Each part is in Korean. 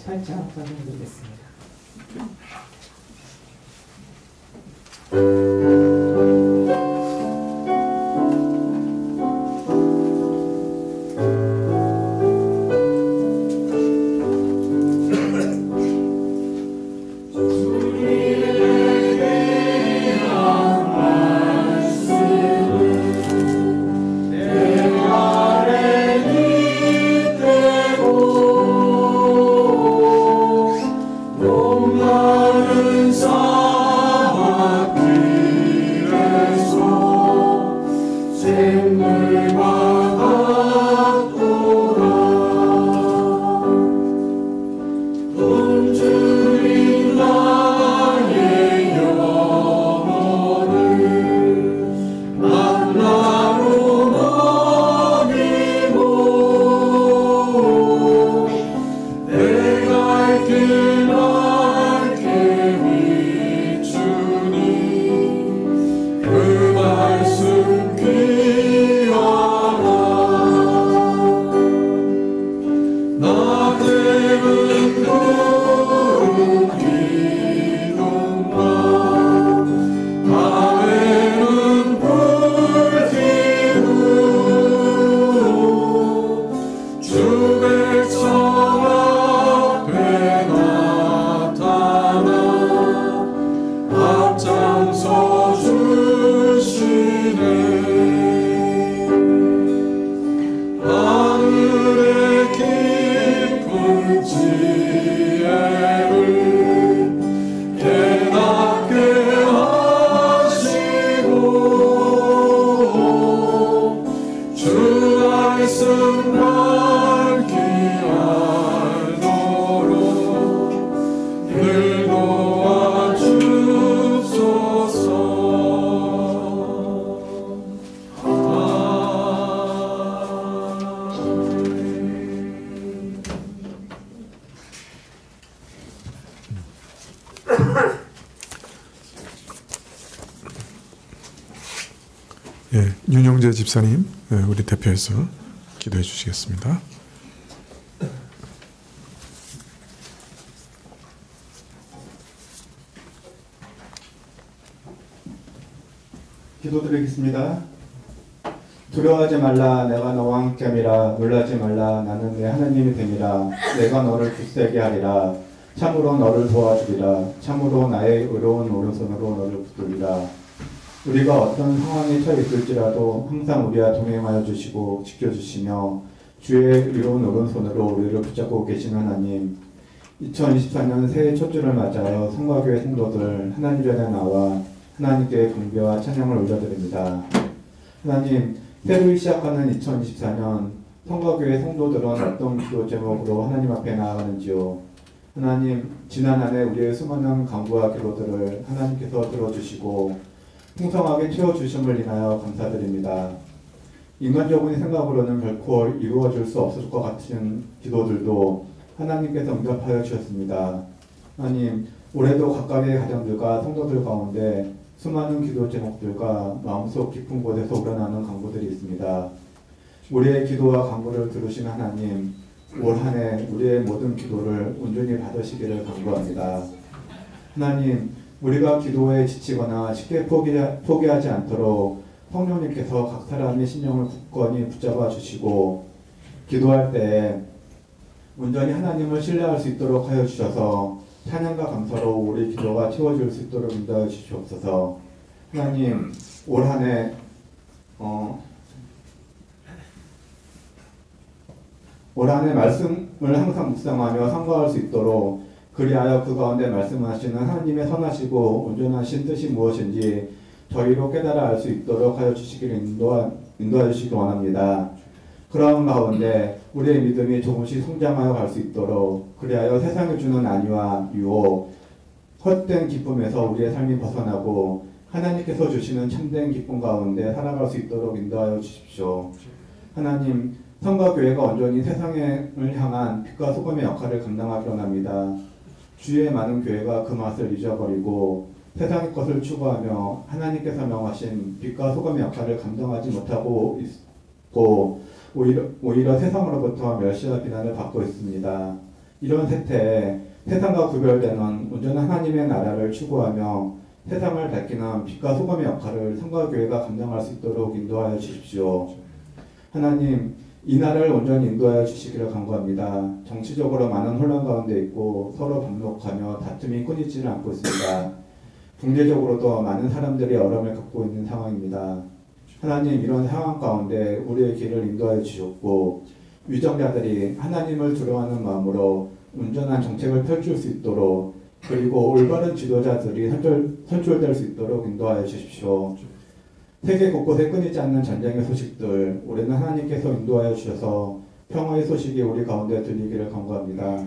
8장 설명드리겠습니다. 예, 윤영재 집사님, 우리 대표해서 기도해 주시겠습니다. 기도드리겠습니다. 두려워하지 말라, 내가 너와 함께함이라. 놀라지 말라, 나는 내 하나님이 됨이라. 내가 너를 굳세게 하리라. 참으로 너를 도와주리라. 참으로 나의 의로운 오른손으로 너를 붙들리라. 우리가 어떤 상황에 처해 있을지라도 항상 우리와 동행하여 주시고 지켜주시며 주의 의로운 오른손으로 우리를 붙잡고 계신 하나님, 2024년 새해 첫 주를 맞아요. 성과교회 성도들 하나님 전에 나와 하나님께 경배와 찬양을 올려드립니다. 하나님, 새로 시작하는 2024년 성과교회 성도들은 어떤 기도 제목으로 하나님 앞에 나아가는지요. 하나님, 지난 한 해 우리의 수많은 간구와 기도들을 하나님께서 들어주시고 풍성하게 채워주심을 인하여 감사드립니다. 인간적인 생각으로는 결코 이루어질 수 없을 것 같은 기도들도 하나님께서 응답하여 주셨습니다. 하나님, 올해도 각각의 가정들과 성도들 가운데 수많은 기도 제목들과 마음속 깊은 곳에서 우러나는 간구들이 있습니다. 우리의 기도와 간구를 들으신 하나님, 올 한 해 우리의 모든 기도를 온전히 받으시기를 간구합니다. 하나님, 우리가 기도에 지치거나 쉽게 포기하지 않도록 성령님께서 각 사람의 심령을 굳건히 붙잡아 주시고 기도할 때 온전히 하나님을 신뢰할 수 있도록 하여 주셔서 찬양과 감사로 우리 기도가 채워질 수 있도록 인도하여 주시옵소서. 하나님, 올 한 해 말씀을 항상 묵상하며 상고할 수 있도록, 그리하여 그 가운데 말씀하시는 하나님의 선하시고 온전하신 뜻이 무엇인지 저희로 깨달아 알 수 있도록 하여 주시기를 인도하여 주시기 원합니다. 그런 가운데 우리의 믿음이 조금씩 성장하여 갈 수 있도록, 그리하여 세상이 주는 안위와 유혹, 헛된 기쁨에서 우리의 삶이 벗어나고 하나님께서 주시는 참된 기쁨 가운데 살아갈 수 있도록 인도하여 주십시오. 하나님, 성가교회가 온전히 세상을 향한 빛과 소금의 역할을 감당하기 원합니다. 주위의 많은 교회가 그 맛을 잊어버리고 세상의 것을 추구하며 하나님께서 명하신 빛과 소금의 역할을 감당하지 못하고 있고 오히려 세상으로부터 멸시와 비난을 받고 있습니다. 이런 세태에 세상과 구별되는 온전한 하나님의 나라를 추구하며 세상을 밝히는 빛과 소금의 역할을 성가교회가 감당할 수 있도록 인도하여 주십시오. 하나님, 이 나라를 온전히 인도하여 주시기를 간구합니다. 정치적으로 많은 혼란 가운데 있고 서로 반목하며 다툼이 끊이지는 않고 있습니다. 경제적으로도 많은 사람들이 어려움을 겪고 있는 상황입니다. 하나님, 이런 상황 가운데 우리의 길을 인도하여 주셨고 위정자들이 하나님을 두려워하는 마음으로 온전한 정책을 펼칠 수 있도록 그리고 올바른 지도자들이 선출될 수 있도록 인도하여 주십시오. 세계 곳곳에 끊이지 않는 전쟁의 소식들 올해는 하나님께서 인도하여 주셔서 평화의 소식이 우리 가운데 들리기를 간구합니다.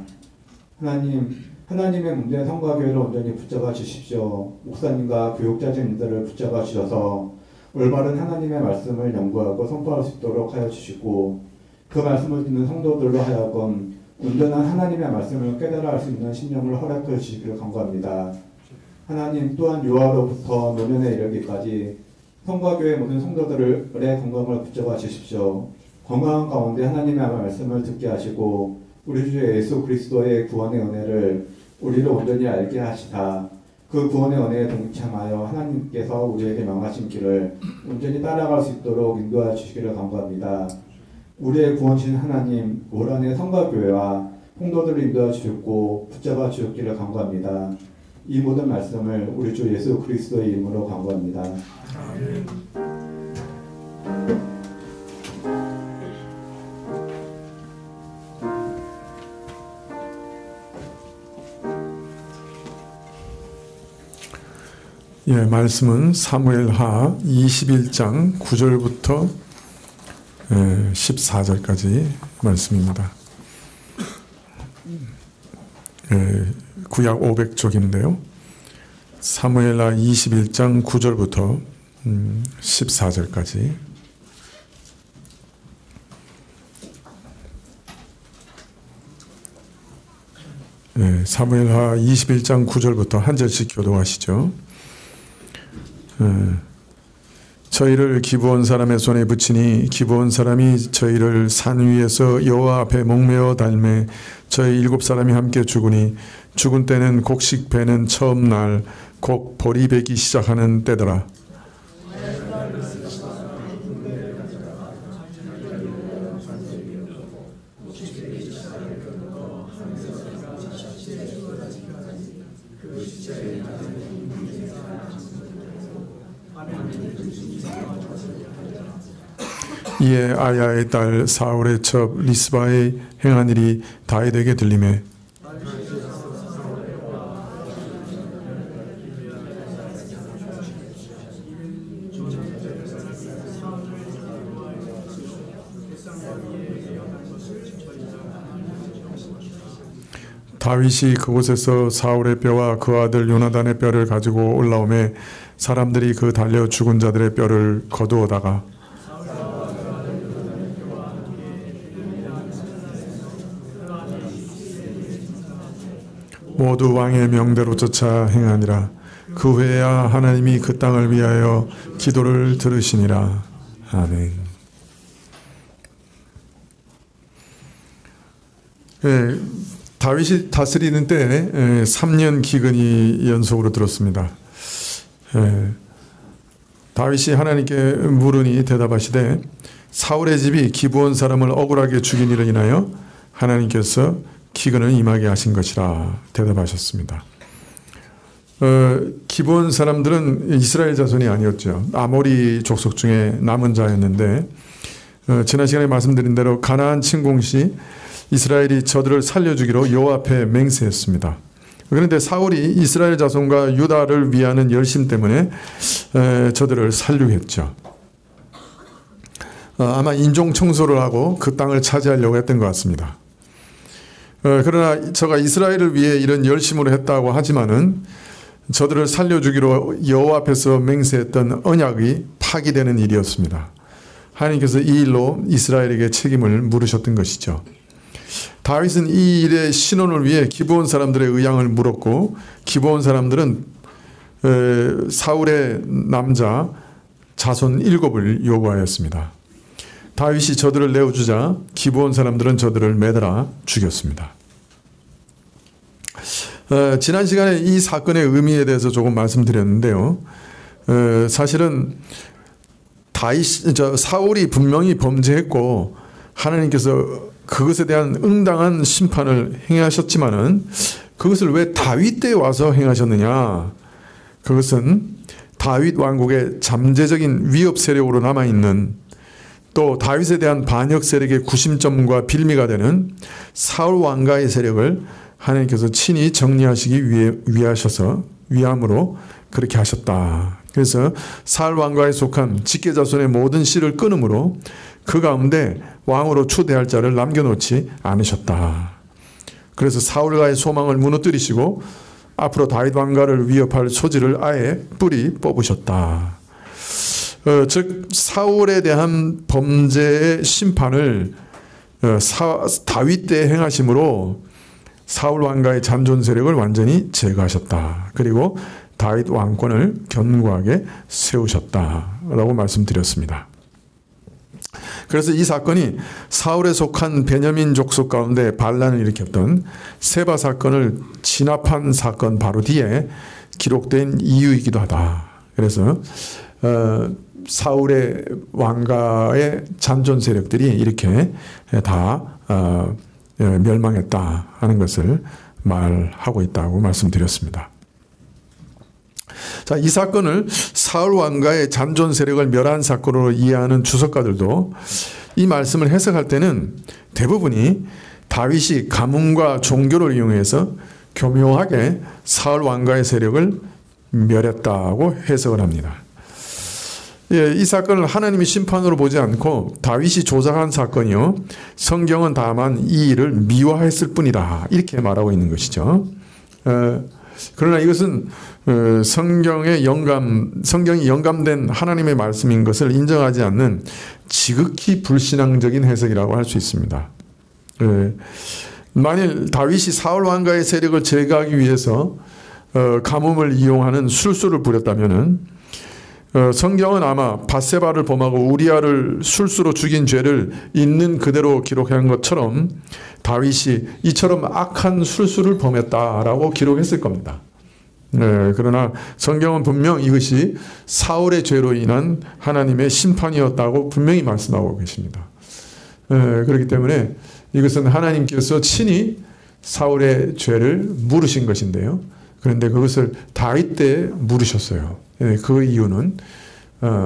하나님, 하나님의 문제의 성과 교회를 온전히 붙잡아 주십시오. 목사님과 교육자진들을 붙잡아 주셔서 올바른 하나님의 말씀을 연구하고 선포할 수 있도록 하여 주시고 그 말씀을 듣는 성도들로 하여금 온전한 하나님의 말씀을 깨달아 알 수 있는 신령을 허락해 주시기를 간구합니다. 하나님, 또한 유아로부터 노년에 이르기까지 성과교회 모든 성도들의 건강을 붙잡아 주십시오. 건강한 가운데 하나님의 말씀을 듣게 하시고 우리 주 예수 그리스도의 구원의 은혜를 우리를 온전히 알게 하시다. 그 구원의 은혜에 동참하여 하나님께서 우리에게 명하신 길을 온전히 따라갈 수 있도록 인도하여 주시기를 간구합니다. 우리의 구원신 하나님, 올 한해 성가교회와 성도들을 인도하여 주셨고 붙잡아 주셨기를 간구합니다. 이 모든 말씀을 우리 주 예수 그리스도의 이름으로 간구합니다. 아멘. 예, 말씀은 사무엘하 21장 9절부터 14절까지 말씀입니다. 구약 500쪽인데요. 사무엘하 21장 9절부터 14절까지 사무엘하 21장 9절부터 한 절씩 교도하시죠. 저희를 기브온 사람의 손에 붙이니 기브온 사람이 저희를 산 위에서 여호와 앞에 목매어 달매 저희 7사람이 함께 죽으니 죽은 때는 곡식 배는 처음 날 곡 보리 배기 시작하는 때더라. 이에 아야의 딸 사울의 첩 리스바의 행한 일이 다윗에게 들리매 다윗이 그곳에서 사울의 뼈와 그 아들 요나단의 뼈를 가지고 올라오매 사람들이 그 달려 죽은 자들의 뼈를 거두어다가 모두 왕의 명대로 쫓아 행하니라. 그 후에야 하나님이 그 땅을 위하여 기도를 들으시니라. 아멘. 다윗이 다스리는 때 3년 기근이 연속으로 들었습니다. 다윗이 하나님께 물으니 대답하시되 사울의 집이 기브온 사람을 억울하게 죽인 일을 인하여 하나님께서 기근을 임하게 하신 것이라 대답하셨습니다. 기브온 사람들은 이스라엘 자손이 아니었죠. 아모리 족속 중에 남은 자였는데 지난 시간에 말씀드린 대로 가나안 침공 시 이스라엘이 저들을 살려주기로 여호와 앞에 맹세했습니다. 그런데 사울이 이스라엘 자손과 유다를 위하는 열심 때문에 저들을 살려했죠. 아마 인종 청소를 하고 그 땅을 차지하려고 했던 것 같습니다. 그러나 저가 이스라엘을 위해 이런 열심으로 했다고 하지만은 저들을 살려주기로 여호와 앞에서 맹세했던 언약이 파기되는 일이었습니다. 하나님께서 이 일로 이스라엘에게 책임을 물으셨던 것이죠. 다윗은 이 일의 신원을 위해 기브온 사람들의 의향을 물었고 기브온 사람들은 사울의 남자 자손 7을 요구하였습니다. 다윗이 저들을 내어주자 기브온 사람들은 저들을 매달아 죽였습니다. 지난 시간에 이 사건의 의미에 대해서 조금 말씀드렸는데요. 사실은 사울이 분명히 범죄했고 하나님께서 그것에 대한 응당한 심판을 행하셨지만은 그것을 왜 다윗 때 와서 행하셨느냐? 그것은 다윗 왕국의 잠재적인 위협 세력으로 남아있는 또 다윗에 대한 반역 세력의 구심점과 빌미가 되는 사울 왕가의 세력을 하나님께서 친히 정리하시기 위함으로 그렇게 하셨다. 그래서 사울 왕가에 속한 직계자손의 모든 씨를 끊음으로 그 가운데 왕으로 추대할 자를 남겨놓지 않으셨다. 그래서 사울과의 소망을 무너뜨리시고 앞으로 다윗 왕가를 위협할 소지를 아예 뿌리 뽑으셨다. 즉 사울에 대한 범죄의 심판을 다윗 때 행하심으로 사울 왕가의 잔존 세력을 완전히 제거하셨다. 그리고 다윗 왕권을 견고하게 세우셨다라고 말씀드렸습니다. 그래서 이 사건이 사울에 속한 베냐민 족속 가운데 반란을 일으켰던 세바 사건을 진압한 사건 바로 뒤에 기록된 이유이기도 하다. 그래서 사울의 왕가의 잔존 세력들이 이렇게 다 멸망했다 하는 것을 말하고 있다고 말씀드렸습니다. 자, 이 사건을 사울 왕가의 잔존 세력을 멸한 사건으로 이해하는 주석가들도 이 말씀을 해석할 때는 대부분이 다윗이 가문과 종교를 이용해서 교묘하게 사울 왕가의 세력을 멸했다고 해석을 합니다. 이 사건을 하나님의 심판으로 보지 않고 다윗이 조작한 사건이요, 성경은 다만 이 일을 미화했을 뿐이다, 이렇게 말하고 있는 것이죠. 그러나 이것은 성경이 영감된 하나님의 말씀인 것을 인정하지 않는 지극히 불신앙적인 해석이라고 할 수 있습니다. 만일 다윗이 사울 왕가의 세력을 제거하기 위해서 가뭄을 이용하는 술수를 부렸다면은 성경은 아마 밧세바를 범하고 우리아를 술수로 죽인 죄를 있는 그대로 기록한 것처럼 다윗이 이처럼 악한 술수를 범했다라고 기록했을 겁니다. 그러나 성경은 분명 이것이 사울의 죄로 인한 하나님의 심판이었다고 분명히 말씀하고 계십니다. 그렇기 때문에 이것은 하나님께서 친히 사울의 죄를 물으신 것인데요. 그런데 그것을 다윗 때 물으셨어요. 그 이유는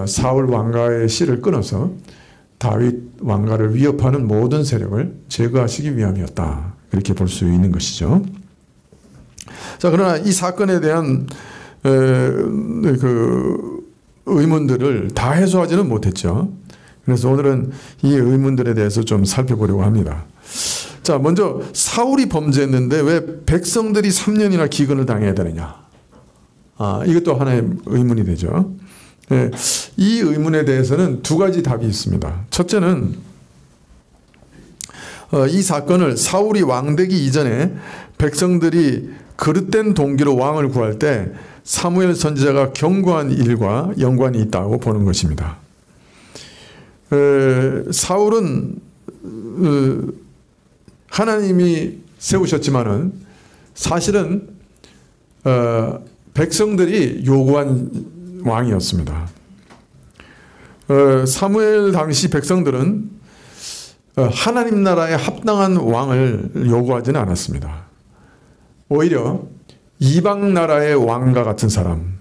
사울 왕가의 씨를 끊어서 다윗 왕가를 위협하는 모든 세력을 제거하시기 위함이었다. 그렇게 볼 수 있는 것이죠. 자, 그러나 이 사건에 대한 그 의문들을 다 해소하지는 못했죠. 그래서 오늘은 이 의문들에 대해서 좀 살펴보려고 합니다. 자, 먼저 사울이 범죄했는데 왜 백성들이 3년이나 기근을 당해야 되느냐? 이것도 하나의 의문이 되죠. 이 의문에 대해서는 두 가지 답이 있습니다. 첫째는 이 사건을 사울이 왕되기 이전에 백성들이 그릇된 동기로 왕을 구할 때 사무엘 선지자가 경고한 일과 연관이 있다고 보는 것입니다. 사울은 하나님이 세우셨지만은 사실은 백성들이 요구한 왕이었습니다. 사무엘 당시 백성들은 하나님 나라에 합당한 왕을 요구하지는 않았습니다. 오히려 이방 나라의 왕과 같은 사람,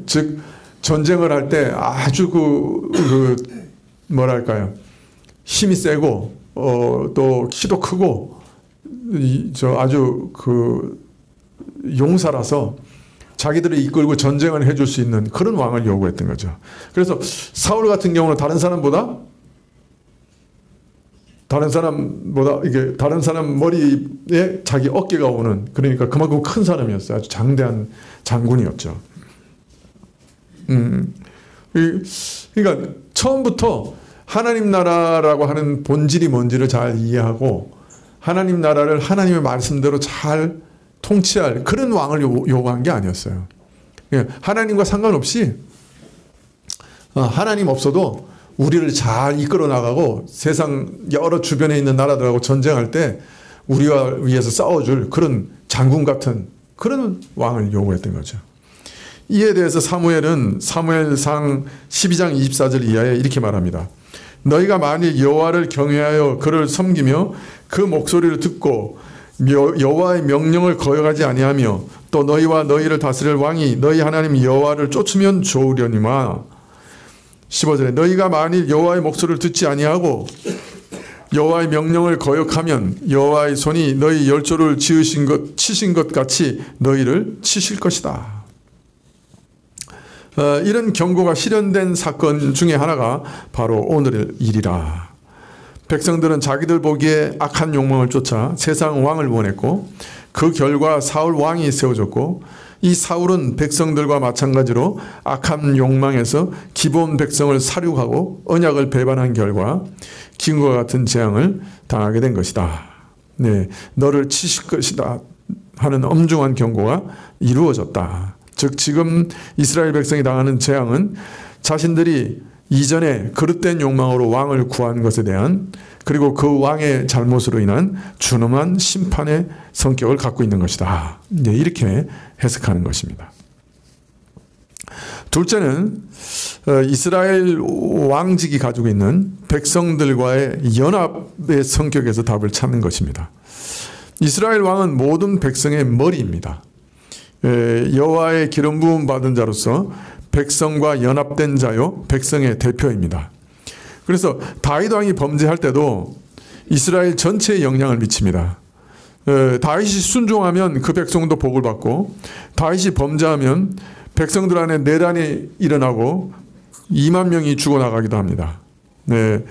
즉 전쟁을 할 때 아주 뭐랄까요, 힘이 세고 또 키도 크고 아주 용사라서 자기들을 이끌고 전쟁을 해줄 수 있는 그런 왕을 요구했던 거죠. 그래서 사울 같은 경우는 다른 사람보다 이게 다른 사람 머리에 자기 어깨가 오는, 그러니까 그만큼 큰 사람이었어요. 아주 장대한 장군이었죠. 그러니까 처음부터 하나님 나라라고 하는 본질이 뭔지를 잘 이해하고 하나님 나라를 하나님의 말씀대로 잘 통치할 그런 왕을 요구한 게 아니었어요. 하나님과 상관없이 하나님 없어도 우리를 잘 이끌어 나가고 세상 여러 주변에 있는 나라들하고 전쟁할 때 우리와 위해서 싸워줄 그런 장군 같은 그런 왕을 요구했던 거죠. 이에 대해서 사무엘은 사무엘상 12장 24절 이하에 이렇게 말합니다. 너희가 만일 여호와를 경외하여 그를 섬기며 그 목소리를 듣고 여호와의 명령을 거역하지 아니하며 또 너희와 너희를 다스릴 왕이 너희 하나님 여호와를 쫓으면 좋으려니와 15절에 너희가 만일 여호와의 목소리를 듣지 아니하고 여호와의 명령을 거역하면 여호와의 손이 너희 열조를 치신 것 같이 너희를 치실 것이다. 이런 경고가 실현된 사건 중에 하나가 바로 오늘의 일이라. 백성들은 자기들 보기에 악한 욕망을 쫓아 세상 왕을 원했고 그 결과 사울 왕이 세워졌고 이 사울은 백성들과 마찬가지로 악한 욕망에서 기본 백성을 살육하고 언약을 배반한 결과 기근과 같은 재앙을 당하게 된 것이다. 네, 너를 치실 것이다 하는 엄중한 경고가 이루어졌다. 즉 지금 이스라엘 백성이 당하는 재앙은 자신들이 이전에 그릇된 욕망으로 왕을 구한 것에 대한 그리고 그 왕의 잘못으로 인한 준엄한 심판의 성격을 갖고 있는 것이다. 네, 이렇게 해석하는 것입니다. 둘째는 이스라엘 왕직이 가지고 있는 백성들과의 연합의 성격에서 답을 찾는 것입니다. 이스라엘 왕은 모든 백성의 머리입니다. 여호와의 기름 부음 받은 자로서 백성과 연합된 자요 백성의 대표입니다. 그래서 다윗 왕이 범죄할 때도 이스라엘 전체에 영향을 미칩니다. 다윗이 순종하면 그 백성도 복을 받고 다윗이 범죄하면 백성들 안에 내란이 일어나고 2만 명이 죽어나가기도 합니다. 네.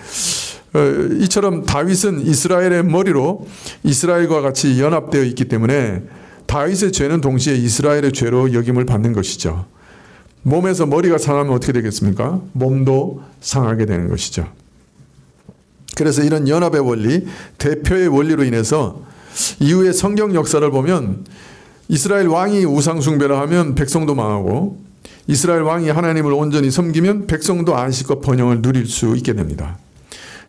이처럼 다윗은 이스라엘의 머리로 이스라엘과 같이 연합되어 있기 때문에 다윗의 죄는 동시에 이스라엘의 죄로 여김을 받는 것이죠. 몸에서 머리가 상하면 어떻게 되겠습니까? 몸도 상하게 되는 것이죠. 그래서 이런 연합의 원리, 대표의 원리로 인해서 이후의 성경 역사를 보면 이스라엘 왕이 우상 숭배를 하면 백성도 망하고 이스라엘 왕이 하나님을 온전히 섬기면 백성도 안식과 번영을 누릴 수 있게 됩니다.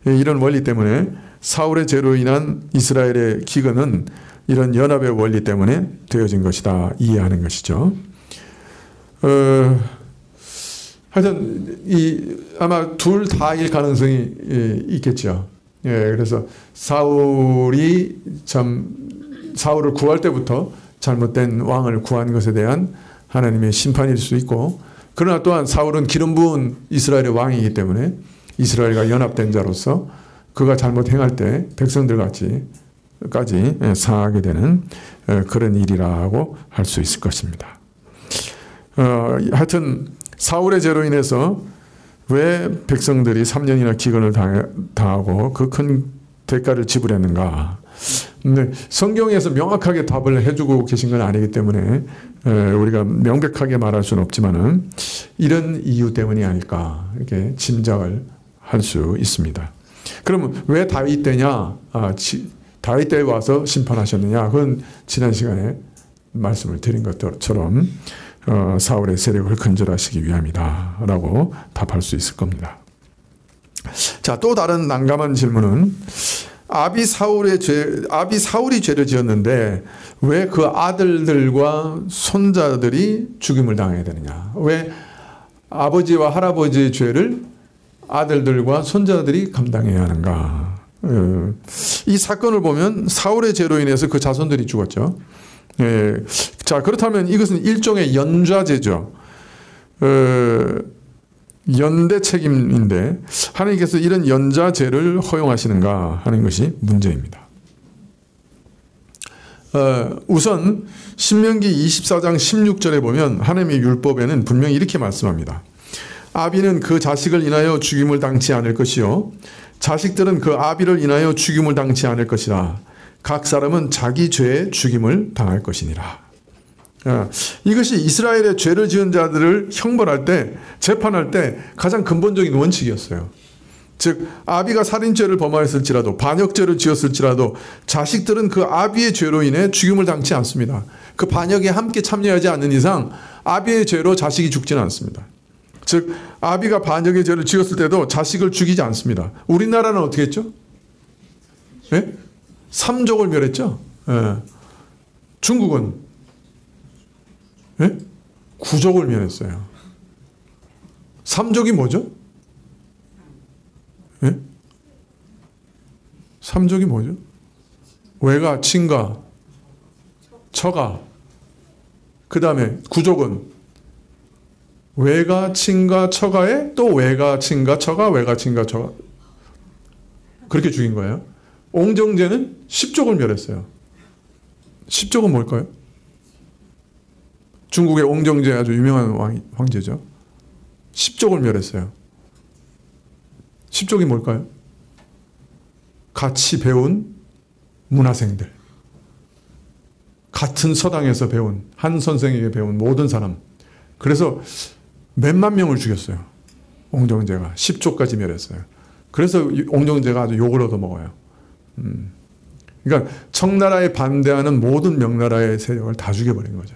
이런 원리 때문에 사울의 죄로 인한 이스라엘의 기근은 이런 연합의 원리 때문에 되어진 것이다 이해하는 것이죠. 하여튼 아마 둘 다일 가능성이 있겠죠. 그래서 사울을 구할 때부터 잘못된 왕을 구한 것에 대한 하나님의 심판일 수 있고, 그러나 또한 사울은 기름 부은 이스라엘의 왕이기 때문에 이스라엘과 연합된 자로서 그가 잘못 행할 때 백성들까지 상하게 되는 그런 일이라고 할 수 있을 것입니다. 하여튼 사울의 죄로 인해서 왜 백성들이 3년이나 기근을 당하고 그 큰 대가를 지불했는가? 근데 성경에서 명확하게 답을 해주고 계신 건 아니기 때문에 우리가 명백하게 말할 수는 없지만은 이런 이유 때문이 아닐까 이렇게 짐작을 할 수 있습니다. 그러면 왜 다윗 때냐? 다윗 때에 와서 심판하셨느냐? 그건 지난 시간에 말씀을 드린 것처럼 사울의 세력을 근절하시기 위함이다 라고 답할 수 있을 겁니다. 자, 또 다른 난감한 질문은 아비 사울이 죄를 지었는데 왜 그 아들들과 손자들이 죽임을 당해야 되느냐? 왜 아버지와 할아버지의 죄를 아들들과 손자들이 감당해야 하는가? 이 사건을 보면 사울의 죄로 인해서 그 자손들이 죽었죠. 자, 그렇다면 이것은 일종의 연좌제죠. 연대 책임인데 하나님께서 이런 연좌제를 허용하시는가 하는 것이 문제입니다. 우선 신명기 24장 16절에 보면 하나님의 율법에는 분명히 이렇게 말씀합니다. 아비는 그 자식을 인하여 죽임을 당치 않을 것이요 자식들은 그 아비를 인하여 죽임을 당치 않을 것이라. 각 사람은 자기 죄에 죽임을 당할 것이니라. 이것이 이스라엘의 죄를 지은 자들을 형벌할 때, 재판할 때 가장 근본적인 원칙이었어요. 즉 아비가 살인죄를 범하였을지라도 반역죄를 지었을지라도 자식들은 그 아비의 죄로 인해 죽임을 당치 않습니다. 그 반역에 함께 참여하지 않는 이상 아비의 죄로 자식이 죽지는 않습니다. 즉 아비가 반역의 죄를 지었을 때도 자식을 죽이지 않습니다. 우리나라는 어떻게 했죠? 삼족을 멸했죠. 중국은 예? 구족을 멸했어요. 삼족이 뭐죠? 예? 삼족이 뭐죠? 외가, 친가, 처가. 그 다음에 구족은 외가, 친가, 처가에 또 외가, 친가, 처가, 외가, 친가, 처가. 그렇게 죽인 거예요. 옹정제는 10족을 멸했어요. 10족은 뭘까요? 중국의 옹정제 아주 유명한 황제죠. 10족을 멸했어요. 10족이 뭘까요? 같이 배운 문화생들. 같은 서당에서 배운, 한 선생에게 배운 모든 사람. 그래서 몇만 명을 죽였어요. 옹정제가. 10족까지 멸했어요. 그래서 옹정제가 아주 욕을 얻어먹어요. 그러니까 청나라에 반대하는 모든 명나라의 세력을 다 죽여버린 거죠.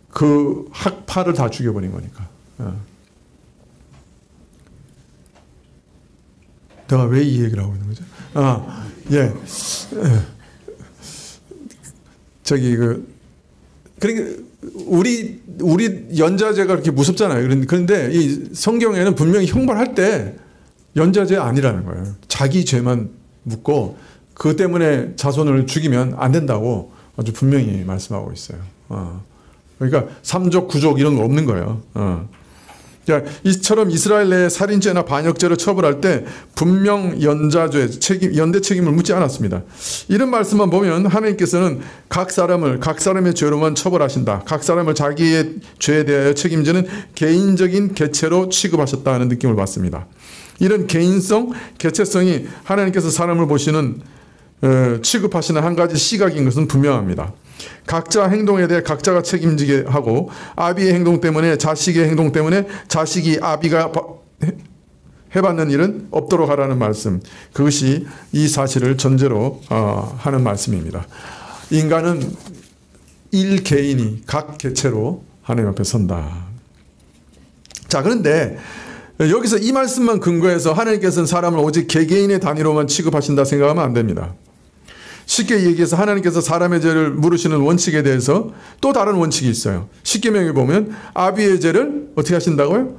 그 학파를 다 죽여버린 거니까. 내가 왜 이 얘기를 하고 있는 거죠? 예. 그러니까 우리 연자제가 그렇게 무섭잖아요. 그런데 이 성경에는 분명히 형벌할 때 연자제 아니라는 거예요. 자기 죄만 묻고 그 때문에 자손을 죽이면 안 된다고 아주 분명히 말씀하고 있어요. 그러니까 삼족, 구족 이런 거 없는 거예요. 이처럼 이스라엘 내에 살인죄나 반역죄를 처벌할 때 분명 연자죄, 연대 책임을 묻지 않았습니다. 이런 말씀만 보면 하나님께서는 각 사람의 죄로만 처벌하신다. 각 사람을 자기의 죄에 대하여 책임지는 개인적인 개체로 취급하셨다는 느낌을 받습니다. 이런 개인성, 개체성이 하나님께서 사람을 보시는 취급하시는 한 가지 시각인 것은 분명합니다. 각자 행동에 대해 각자가 책임지게 하고 아비의 행동 때문에 자식의 행동 때문에 자식이 아비가 해받는 일은 없도록 하라는 말씀. 그것이 이 사실을 전제로 하는 말씀입니다. 인간은 일개인이 각 개체로 하나님 앞에 선다. 자, 그런데 여기서 이 말씀만 근거해서 하나님께서는 사람을 오직 개개인의 단위로만 취급하신다 생각하면 안 됩니다. 쉽게 얘기해서 하나님께서 사람의 죄를 물으시는 원칙에 대해서 또 다른 원칙이 있어요. 십계명에 보면 아비의 죄를 어떻게 하신다고요?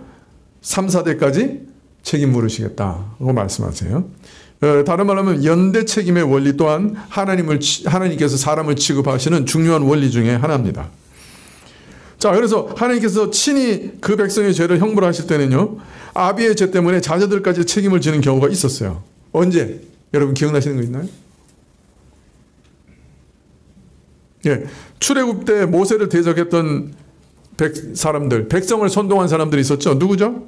3, 4대까지 책임 물으시겠다고 말씀하세요. 다른 말로 하면 연대 책임의 원리 또한 하나님께서 사람을 취급하시는 중요한 원리 중에 하나입니다. 자, 그래서 하나님께서 친히 그 백성의 죄를 형벌하실 때는요, 아비의 죄 때문에 자녀들까지 책임을 지는 경우가 있었어요. 언제? 여러분 기억나시는 거 있나요? 예, 출애굽 때 모세를 대적했던 백성을 선동한 사람들이 있었죠. 누구죠?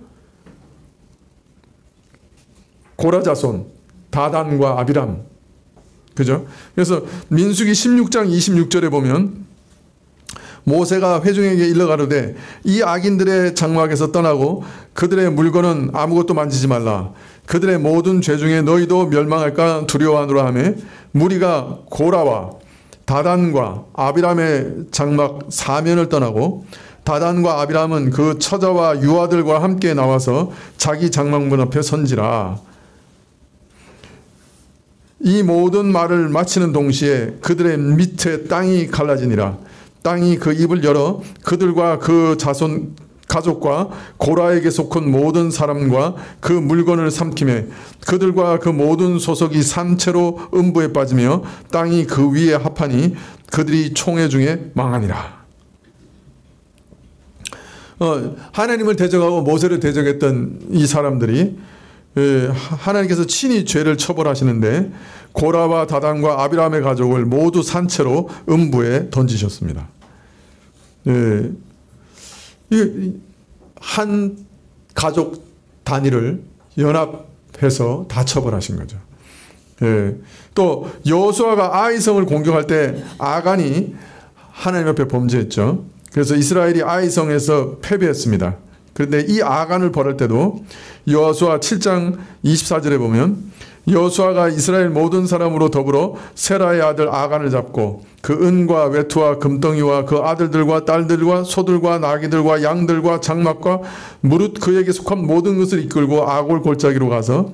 고라 자손, 다단과 아비람. 그죠? 그래서 민수기 16장 26절에 보면 모세가 회중에게 일러가로되 이 악인들의 장막에서 떠나고 그들의 물건은 아무것도 만지지 말라. 그들의 모든 죄 중에 너희도 멸망할까 두려워하노라 하며 무리가 고라와 다단과 아비람의 장막 사면을 떠나고 다단과 아비람은 그 처자와 유아들과 함께 나와서 자기 장막문 앞에 선지라. 이 모든 말을 마치는 동시에 그들의 밑에 땅이 갈라지니라. 땅이 그 입을 열어 그들과 그 자손 가족과 고라에게 속한 모든 사람과 그 물건을 삼키매 그들과 그 모든 소속이 산채로 음부에 빠지며 땅이 그 위에 합하니 그들이 총회 중에 망하니라. 하나님을 대적하고 모세를 대적했던 이 사람들이 하나님께서 친히 죄를 처벌하시는데 고라와 다단과 아비람의 가족을 모두 산채로 음부에 던지셨습니다. 한 가족 단위를 연합해서 다 처벌하신 거죠. 또 여호수아가 아이성을 공격할 때 아간이 하나님 앞에 범죄했죠. 그래서 이스라엘이 아이성에서 패배했습니다. 그런데 이 아간을 벌할 때도 여호수아 7장 24절에 보면 여호수아가 이스라엘 모든 사람으로 더불어 세라의 아들 아간을 잡고 그 은과 외투와 금덩이와 그 아들들과 딸들과 소들과 나귀들과 양들과 장막과 무릇 그에게 속한 모든 것을 이끌고 아골 골짜기로 가서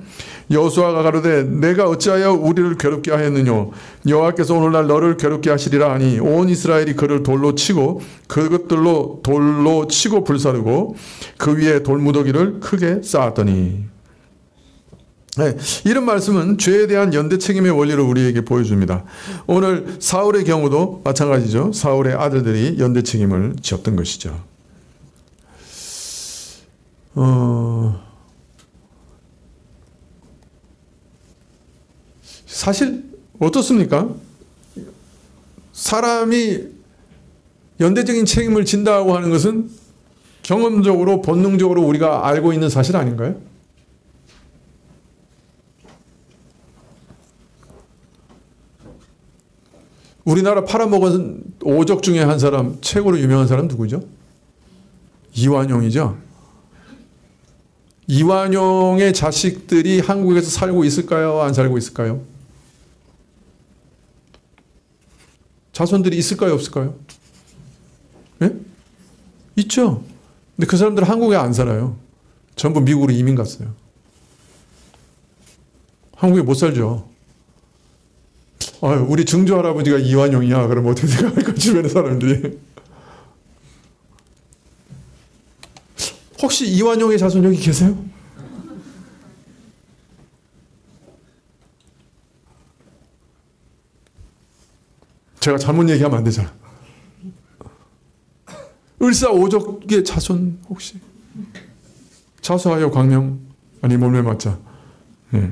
여호수아가 가로되 내가 어찌하여 우리를 괴롭게 하였느뇨 여호와께서 오늘날 너를 괴롭게 하시리라 하니 온 이스라엘이 그를 돌로 치고 그것들로 돌로 치고 불사르고 그 위에 돌무더기를 크게 쌓았더니. 네, 이런 말씀은 죄에 대한 연대 책임의 원리를 우리에게 보여줍니다. 오늘 사울의 경우도 마찬가지죠. 사울의 아들들이 연대 책임을 지었던 것이죠. 사실 어떻습니까? 사람이 연대적인 책임을 진다고 하는 것은 경험적으로 본능적으로 우리가 알고 있는 사실 아닌가요? 우리나라 팔아먹은 오적 중에 한 사람, 최고로 유명한 사람 누구죠? 이완용이죠. 이완용의 자식들이 한국에서 살고 있을까요? 안 살고 있을까요? 자손들이 있을까요? 없을까요? 네? 있죠. 근데 그 사람들은 한국에 안 살아요. 전부 미국으로 이민 갔어요. 한국에 못 살죠. 우리 증조 할아버지가 이완용이야. 그럼 어떻게 생각할까? 주변의 사람들이. 혹시 이완용의 자손 여기 계세요? 제가 잘못 얘기하면 안 되잖아. 을사오적의 자손 혹시? 자수하여 광명 아니 몰매 맞자. 네.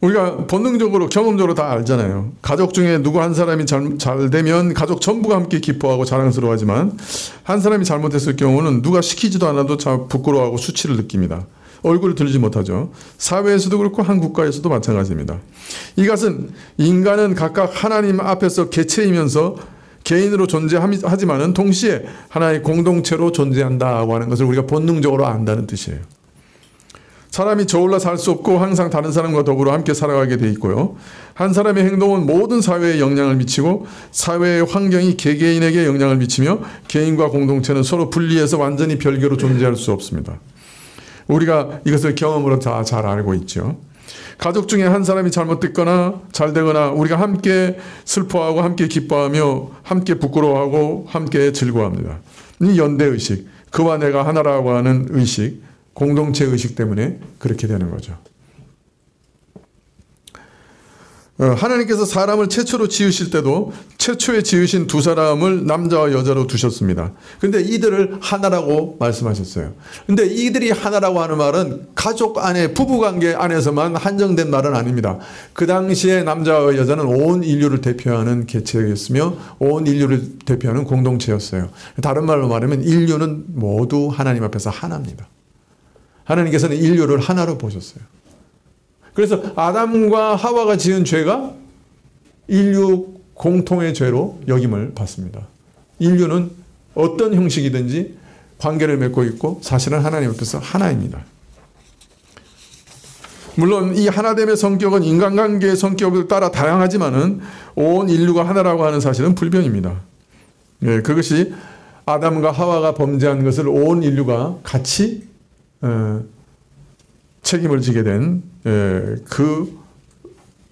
우리가 본능적으로 경험적으로 다 알잖아요. 가족 중에 누구 한 사람이 잘 되면 가족 전부가 함께 기뻐하고 자랑스러워하지만 한 사람이 잘못했을 경우는 누가 시키지도 않아도 참 부끄러워하고 수치를 느낍니다. 얼굴을 들지 못하죠. 사회에서도 그렇고 한 국가에서도 마찬가지입니다. 이것은 인간은 각각 하나님 앞에서 개체이면서 개인으로 존재하지만은 동시에 하나의 공동체로 존재한다고 하는 것을 우리가 본능적으로 안다는 뜻이에요. 사람이 저 혼자 살 수 없고 항상 다른 사람과 더불어 함께 살아가게 돼 있고요. 한 사람의 행동은 모든 사회에 영향을 미치고 사회의 환경이 개개인에게 영향을 미치며 개인과 공동체는 서로 분리해서 완전히 별개로 존재할 수 없습니다. 우리가 이것을 경험으로 다 잘 알고 있죠. 가족 중에 한 사람이 잘못됐거나 잘되거나 우리가 함께 슬퍼하고 함께 기뻐하며 함께 부끄러워하고 함께 즐거워합니다. 이 연대의식, 그와 내가 하나라고 하는 의식, 공동체 의식 때문에 그렇게 되는 거죠. 하나님께서 사람을 최초로 지으실 때도 최초에 지으신 두 사람을 남자와 여자로 두셨습니다. 근데 이들을 하나라고 말씀하셨어요. 근데 이들이 하나라고 하는 말은 가족 안에 부부관계 안에서만 한정된 말은 아닙니다. 그 당시에 남자와 여자는 온 인류를 대표하는 개체였으며 온 인류를 대표하는 공동체였어요. 다른 말로 말하면 인류는 모두 하나님 앞에서 하나입니다. 하나님께서는 인류를 하나로 보셨어요. 그래서 아담과 하와가 지은 죄가 인류 공통의 죄로 여김을 받습니다. 인류는 어떤 형식이든지 관계를 맺고 있고 사실은 하나님 앞에서 하나입니다. 물론 이 하나됨의 성격은 인간관계의 성격을 따라 다양하지만은 온 인류가 하나라고 하는 사실은 불변입니다. 예, 그것이 아담과 하와가 범죄한 것을 온 인류가 같이 책임을 지게 된 그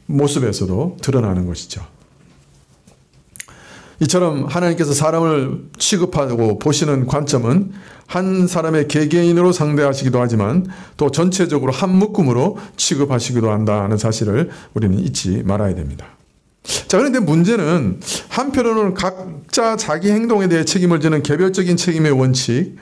모습에서도 드러나는 것이죠. 이처럼 하나님께서 사람을 취급하고 보시는 관점은 한 사람의 개개인으로 상대하시기도 하지만 또 전체적으로 한 묶음으로 취급하시기도 한다는 사실을 우리는 잊지 말아야 됩니다. 자, 그런데 문제는 한편으로는 각자 자기 행동에 대해 책임을 지는 개별적인 책임의 원칙,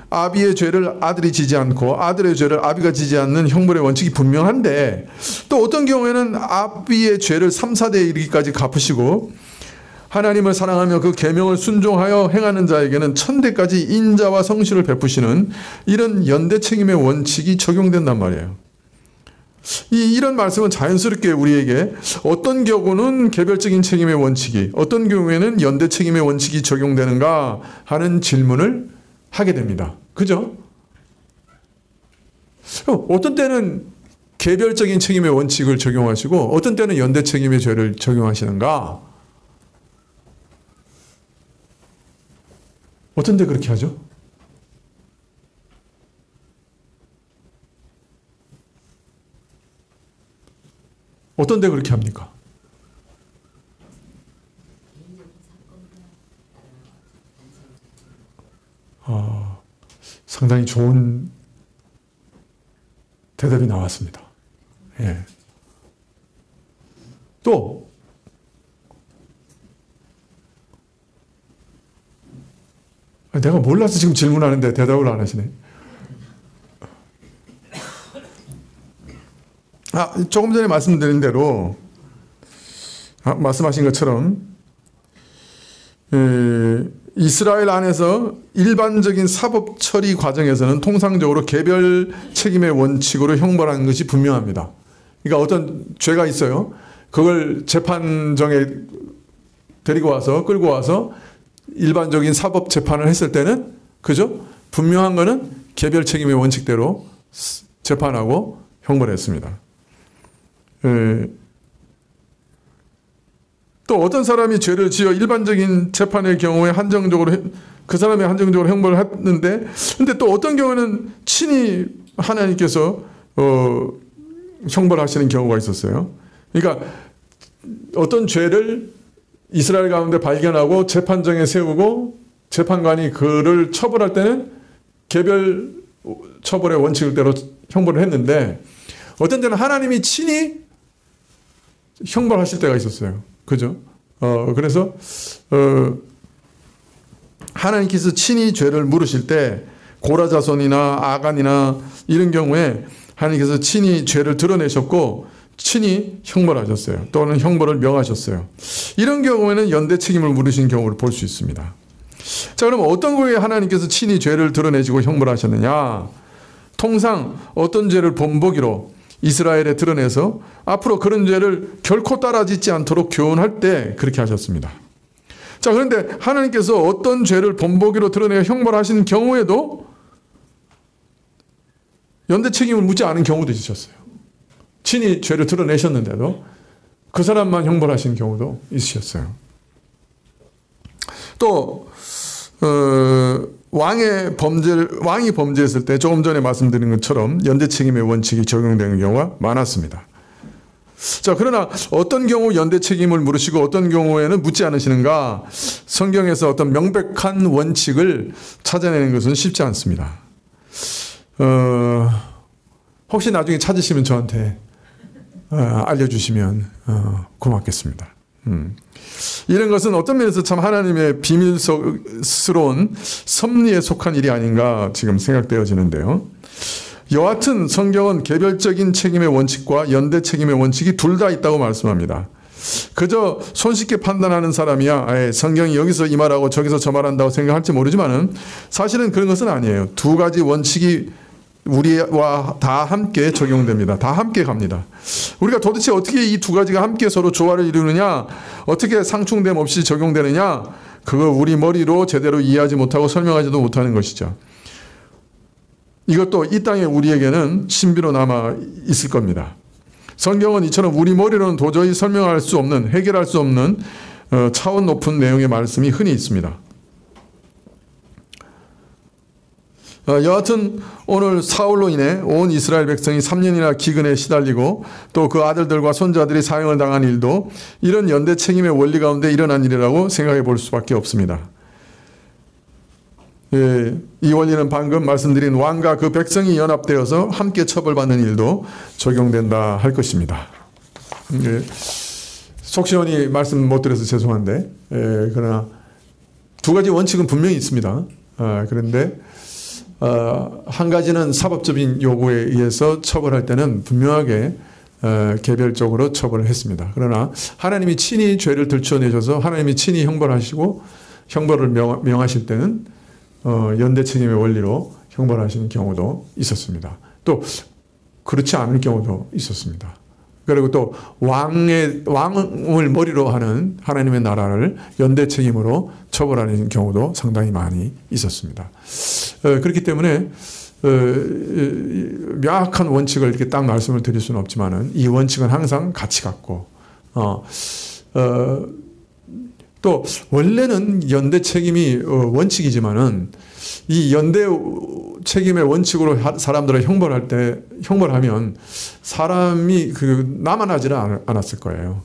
아비의 죄를 아들이 지지 않고 아들의 죄를 아비가 지지 않는 형벌의 원칙이 분명한데 또 어떤 경우에는 아비의 죄를 3, 4대 이르기까지 갚으시고 하나님을 사랑하며 그 계명을 순종하여 행하는 자에게는 1000대까지 인자와 성실을 베푸시는 이런 연대 책임의 원칙이 적용된단 말이에요. 이런 말씀은 자연스럽게 우리에게 어떤 경우는 개별적인 책임의 원칙이 어떤 경우에는 연대 책임의 원칙이 적용되는가 하는 질문을 하게 됩니다. 그죠? 어떤 때는 개별적인 책임의 원칙을 적용하시고 어떤 때는 연대 책임의 죄를 적용하시는가? 어떤 때 그렇게 하죠? 어떤 데 그렇게 합니까? 상당히 좋은 대답이 나왔습니다. 예. 또 내가 몰라서 지금 질문하는데 대답을 안 하시네. 조금 전에 말씀드린 대로 말씀하신 것처럼 이스라엘 안에서 일반적인 사법 처리 과정에서는 통상적으로 개별 책임의 원칙으로 형벌하는 것이 분명합니다. 그러니까 어떤 죄가 있어요. 그걸 재판정에 데리고 와서 끌고 와서 일반적인 사법 재판을 했을 때는 그죠? 분명한 거는 개별 책임의 원칙대로 재판하고 형벌했습니다. 또 어떤 사람이 죄를 지어 일반적인 재판의 경우에 그 사람이 한정적으로 형벌을 했는데 근데 또 어떤 경우는 친히 하나님께서 형벌하시는 경우가 있었어요. 그러니까 어떤 죄를 이스라엘 가운데 발견하고 재판정에 세우고 재판관이 그를 처벌할 때는 개별 처벌의 원칙대로 형벌을 했는데 어떤 때는 하나님이 친히 형벌하실 때가 있었어요. 그죠? 그래서 하나님께서 친히 죄를 물으실 때 고라 자손이나 아간이나 이런 경우에 하나님께서 친히 죄를 드러내셨고 친히 형벌하셨어요. 또는 형벌을 명하셨어요. 이런 경우에는 연대 책임을 물으신 경우를 볼 수 있습니다. 자, 그럼 어떤 경우에 하나님께서 친히 죄를 드러내시고 형벌하셨느냐? 통상 어떤 죄를 본보기로 이스라엘에 드러내서 앞으로 그런 죄를 결코 따라짓지 않도록 교훈할 때 그렇게 하셨습니다. 자, 그런데 하나님께서 어떤 죄를 본보기로 드러내어 형벌하시는 경우에도 연대 책임을 묻지 않은 경우도 있으셨어요. 친히 죄를 드러내셨는데도 그 사람만 형벌하신 경우도 있으셨어요. 또 왕이 범죄했을 때 조금 전에 말씀드린 것처럼 연대 책임의 원칙이 적용되는 경우가 많았습니다. 자, 그러나 어떤 경우 연대 책임을 물으시고 어떤 경우에는 묻지 않으시는가? 성경에서 어떤 명백한 원칙을 찾아내는 것은 쉽지 않습니다. 혹시 나중에 찾으시면 저한테 알려주시면 고맙겠습니다. 이런 것은 어떤 면에서 참 하나님의 비밀스러운 섭리에 속한 일이 아닌가 지금 생각되어지는데요. 여하튼 성경은 개별적인 책임의 원칙과 연대 책임의 원칙이 둘 다 있다고 말씀합니다. 그저 손쉽게 판단하는 사람이야 성경이 여기서 이 말하고 저기서 저 말한다고 생각할지 모르지만은 사실은 그런 것은 아니에요. 두 가지 원칙이 우리와 다 함께 적용됩니다. 다 함께 갑니다. 우리가 도대체 어떻게 이 두 가지가 함께 서로 조화를 이루느냐, 어떻게 상충됨 없이 적용되느냐, 그거 우리 머리로 제대로 이해하지 못하고 설명하지도 못하는 것이죠. 이것도 이 땅에 우리에게는 신비로 남아 있을 겁니다. 성경은 이처럼 우리 머리로는 도저히 설명할 수 없는, 해결할 수 없는 차원 높은 내용의 말씀이 흔히 있습니다. 여하튼 오늘 사울로 인해 온 이스라엘 백성이 3년이나 기근에 시달리고 또 그 아들들과 손자들이 사형을 당한 일도 이런 연대 책임의 원리 가운데 일어난 일이라고 생각해 볼 수밖에 없습니다. 이 원리는 방금 말씀드린 왕과 그 백성이 연합되어서 함께 처벌받는 일도 적용된다 할 것입니다. 속 시원히 말씀 못 드려서 죄송한데 그러나 두 가지 원칙은 분명히 있습니다. 그런데 한 가지는 사법적인 요구에 의해서 처벌할 때는 분명하게 개별적으로 처벌을 했습니다. 그러나 하나님이 친히 죄를 들춰내셔서 하나님이 친히 형벌하시고 형벌을 명하실 때는 연대 책임의 원리로 형벌하시는 경우도 있었습니다. 또 그렇지 않을 경우도 있었습니다. 그리고 또 왕을 머리로 하는 하나님의 나라를 연대 책임으로 처벌하는 경우도 상당히 많이 있었습니다. 그렇기 때문에 명확한 원칙을 이렇게 딱 말씀을 드릴 수는 없지만은 이 원칙은 항상 같이 갖고 또 원래는 연대 책임이 원칙이지만은 이 연대 책임의 원칙으로 사람들을 형벌을 하면 사람이 남아나지는 않았을 거예요.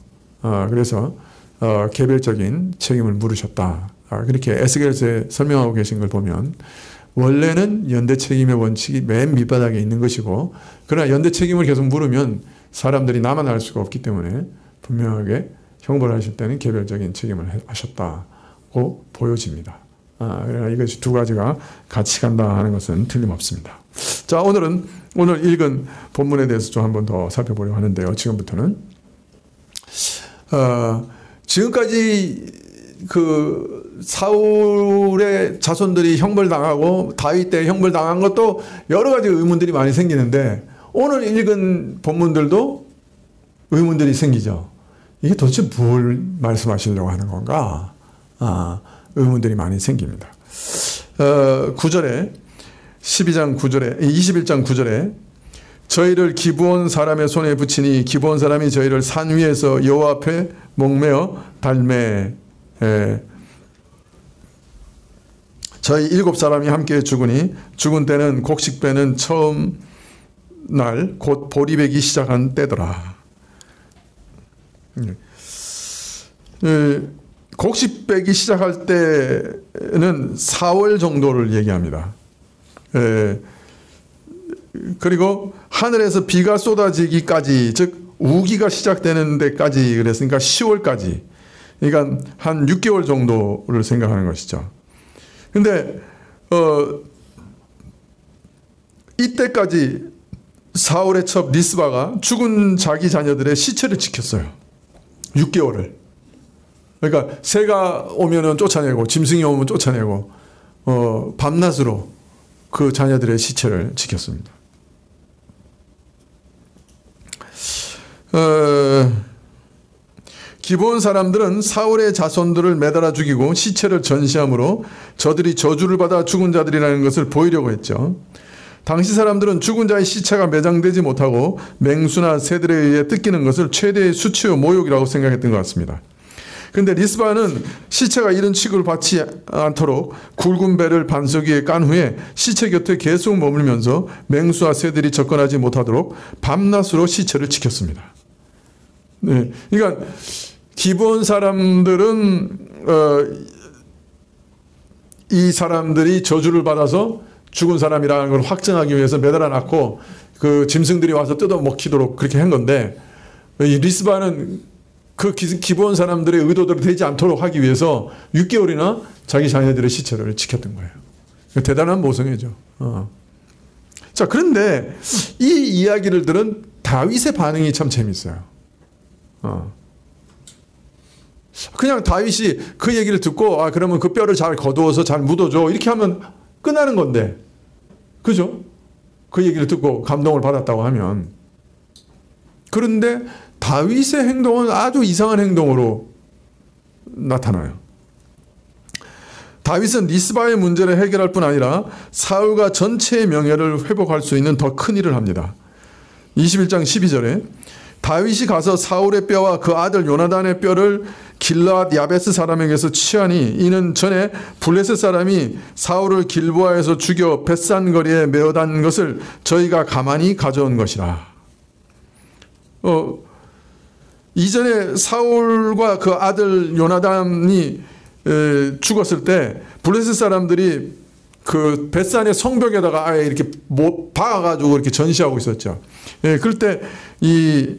그래서 개별적인 책임을 물으셨다. 그렇게 에스겔서에 설명하고 계신 걸 보면 원래는 연대 책임의 원칙이 맨 밑바닥에 있는 것이고, 그러나 연대 책임을 계속 물으면 사람들이 남아날 수가 없기 때문에 분명하게 형벌하실 때는 개별적인 책임을 하셨다고 보여집니다. 그러나 이것이 두 가지가 같이 간다 하는 것은 틀림없습니다. 자, 오늘 읽은 본문에 대해서 좀 한번 더 살펴보려고 하는데요. 지금부터는 지금까지 사울의 자손들이 형벌당하고 다윗 때 형벌당한 것도 여러 가지 의문들이 많이 생기는데, 오늘 읽은 본문들도 의문들이 생기죠. 이게 도대체 뭘 말씀하시려고 하는 건가? 의문들이 많이 생깁니다. 9절에 21장 9절에 저희를 기브온 사람의 손에 붙이니 기브온 사람이 저희를 산 위에서 여호와 앞에 목매어 달매 저희 7사람이 함께 죽으니 죽은 때는 곡식배는 처음 날 곧 보리배기 시작한 때더라. 곡식배기 시작할 때는 4월 정도를 얘기합니다. 그리고 하늘에서 비가 쏟아지기까지, 즉 우기가 시작되는 데까지 그랬으니까 10월까지, 그러니까 한 6개월 정도를 생각하는 것이죠. 근데 이때까지 사울의 첩 리스바가 죽은 자기 자녀들의 시체를 지켰어요. 6개월을. 그러니까 새가 오면은 쫓아내고 짐승이 오면 쫓아내고 밤낮으로 그 자녀들의 시체를 지켰습니다. 기브온 사람들은 사울의 자손들을 매달아 죽이고 시체를 전시함으로 저들이 저주를 받아 죽은 자들이라는 것을 보이려고 했죠. 당시 사람들은 죽은 자의 시체가 매장되지 못하고 맹수나 새들에 의해 뜯기는 것을 최대의 수치요 모욕이라고 생각했던 것 같습니다. 그런데 리스바는 시체가 이런 취급을 받지 않도록 굵은 배를 반석 위에 깐 후에 시체 곁에 계속 머물면서 맹수와 새들이 접근하지 못하도록 밤낮으로 시체를 지켰습니다. 네, 그러니까 기브온 사람들은 이 사람들이 저주를 받아서 죽은 사람이라는 걸 확증하기 위해서 매달아 놨고 그 짐승들이 와서 뜯어먹히도록 그렇게 한 건데, 이 리스바는 그 기브온 사람들의 의도대로 되지 않도록 하기 위해서 6개월이나 자기 자녀들의 시체를 지켰던 거예요. 대단한 모성애죠. 자, 그런데 이 이야기를 들은 다윗의 반응이 참 재밌어요. 그냥 다윗이 그 얘기를 듣고 그러면 그 뼈를 잘 거두어서 잘 묻어줘 이렇게 하면 끝나는 건데, 그죠? 그 얘기를 듣고 감동을 받았다고 하면. 그런데 다윗의 행동은 아주 이상한 행동으로 나타나요. 다윗은 리스바의 문제를 해결할 뿐 아니라 사울과 전체의 명예를 회복할 수 있는 더 큰 일을 합니다. 21장 12절에 다윗이 가서 사울의 뼈와 그 아들 요나단의 뼈를 길르앗 야베스 사람에게서 취하니 이는 전에 블레셋 사람이 사울을 길보아에서 죽여 벳산 거리에 메어단 것을 저희가 가만히 가져온 것이라. 이전에 사울과 그 아들 요나단이 죽었을 때 블레셋 사람들이 그 벳산의 성벽에다가 아예 이렇게 박아가지고 이렇게 전시하고 있었죠. 그럴 때 이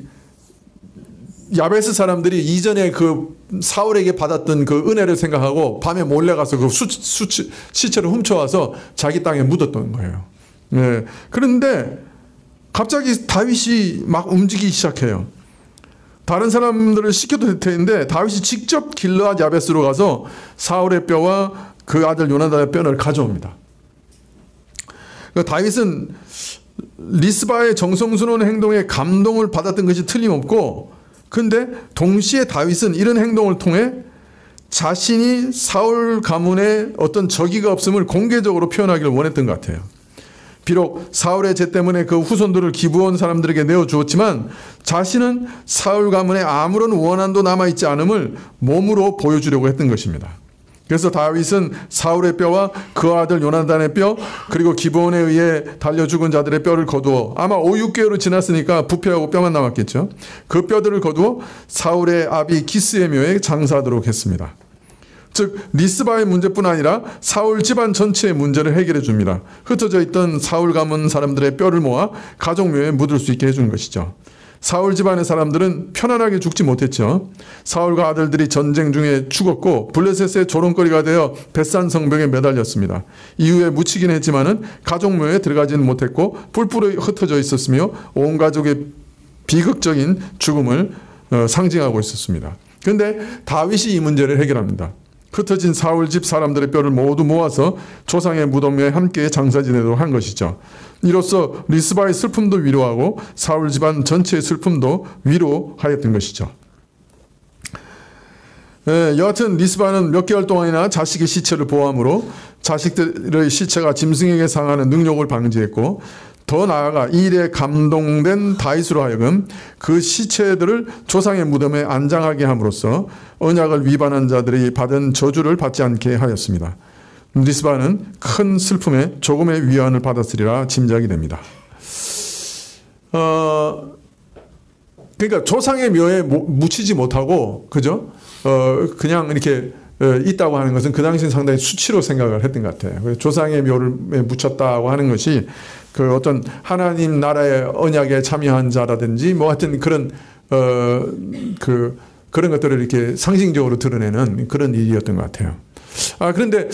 야베스 사람들이 이전에 그 사울에게 받았던 그 은혜를 생각하고 밤에 몰래 가서 그 시체를 훔쳐와서 자기 땅에 묻었던 거예요. 그런데 갑자기 다윗이 막 움직이기 시작해요. 다른 사람들을 시켜도 될 텐데 다윗이 직접 길르앗 야베스로 가서 사울의 뼈와 그 아들 요나단의 뼈를 가져옵니다. 그러니까 다윗은 리스바의 정성스러운 행동에 감동을 받았던 것이 틀림없고, 근데 동시에 다윗은 이런 행동을 통해 자신이 사울 가문에 어떤 적의가 없음을 공개적으로 표현하기를 원했던 것 같아요. 비록 사울의 죄 때문에 그 후손들을 기브온 사람들에게 내어주었지만 자신은 사울 가문에 아무런 원한도 남아있지 않음을 몸으로 보여주려고 했던 것입니다. 그래서 다윗은 사울의 뼈와 그 아들 요나단의 뼈 그리고 기브온에 의해 달려 죽은 자들의 뼈를 거두어 아마 5-6개월이 지났으니까 부패하고 뼈만 남았겠죠. 그 뼈들을 거두어 사울의 아비 기스의 묘에 장사하도록 했습니다. 즉 리스바의 문제뿐 아니라 사울 집안 전체의 문제를 해결해 줍니다. 흩어져 있던 사울 가문 사람들의 뼈를 모아 가족묘에 묻을 수 있게 해준 것이죠. 사울 집안의 사람들은 편안하게 죽지 못했죠. 사울과 아들들이 전쟁 중에 죽었고 블레셋의 조롱거리가 되어 벳산 성벽에 매달렸습니다. 이후에 묻히긴 했지만은 가족묘에 들어가지는 못했고 뿔뿔이 흩어져 있었으며 온 가족의 비극적인 죽음을 상징하고 있었습니다. 그런데 다윗이 이 문제를 해결합니다. 흩어진 사울 집 사람들의 뼈를 모두 모아서 조상의 무덤에 함께 장사 지내도록 한 것이죠. 이로써 리스바의 슬픔도 위로하고 사울 집안 전체의 슬픔도 위로하였던 것이죠. 여하튼 리스바는 몇 개월 동안이나 자식의 시체를 보호함으로 자식들의 시체가 짐승에게 상하는 능욕을 방지했고 더 나아가 이 일에 감동된 다윗으로 하여금 그 시체들을 조상의 무덤에 안장하게 함으로써 언약을 위반한 자들이 받은 저주를 받지 않게 하였습니다. 리스바는 큰 슬픔에 조금의 위안을 받았으리라 짐작이 됩니다. 그러니까 조상의 묘에 묻히지 못하고 그죠? 그냥 이렇게 있다고 하는 것은 그 당시엔 상당히 수치로 생각을 했던 것 같아요. 조상의 묘를 묻혔다고 하는 것이 그 어떤 하나님 나라의 언약에 참여한 자라든지 뭐 하여튼 그런 그런 것들을 이렇게 상징적으로 드러내는 그런 일이었던 것 같아요. 그런데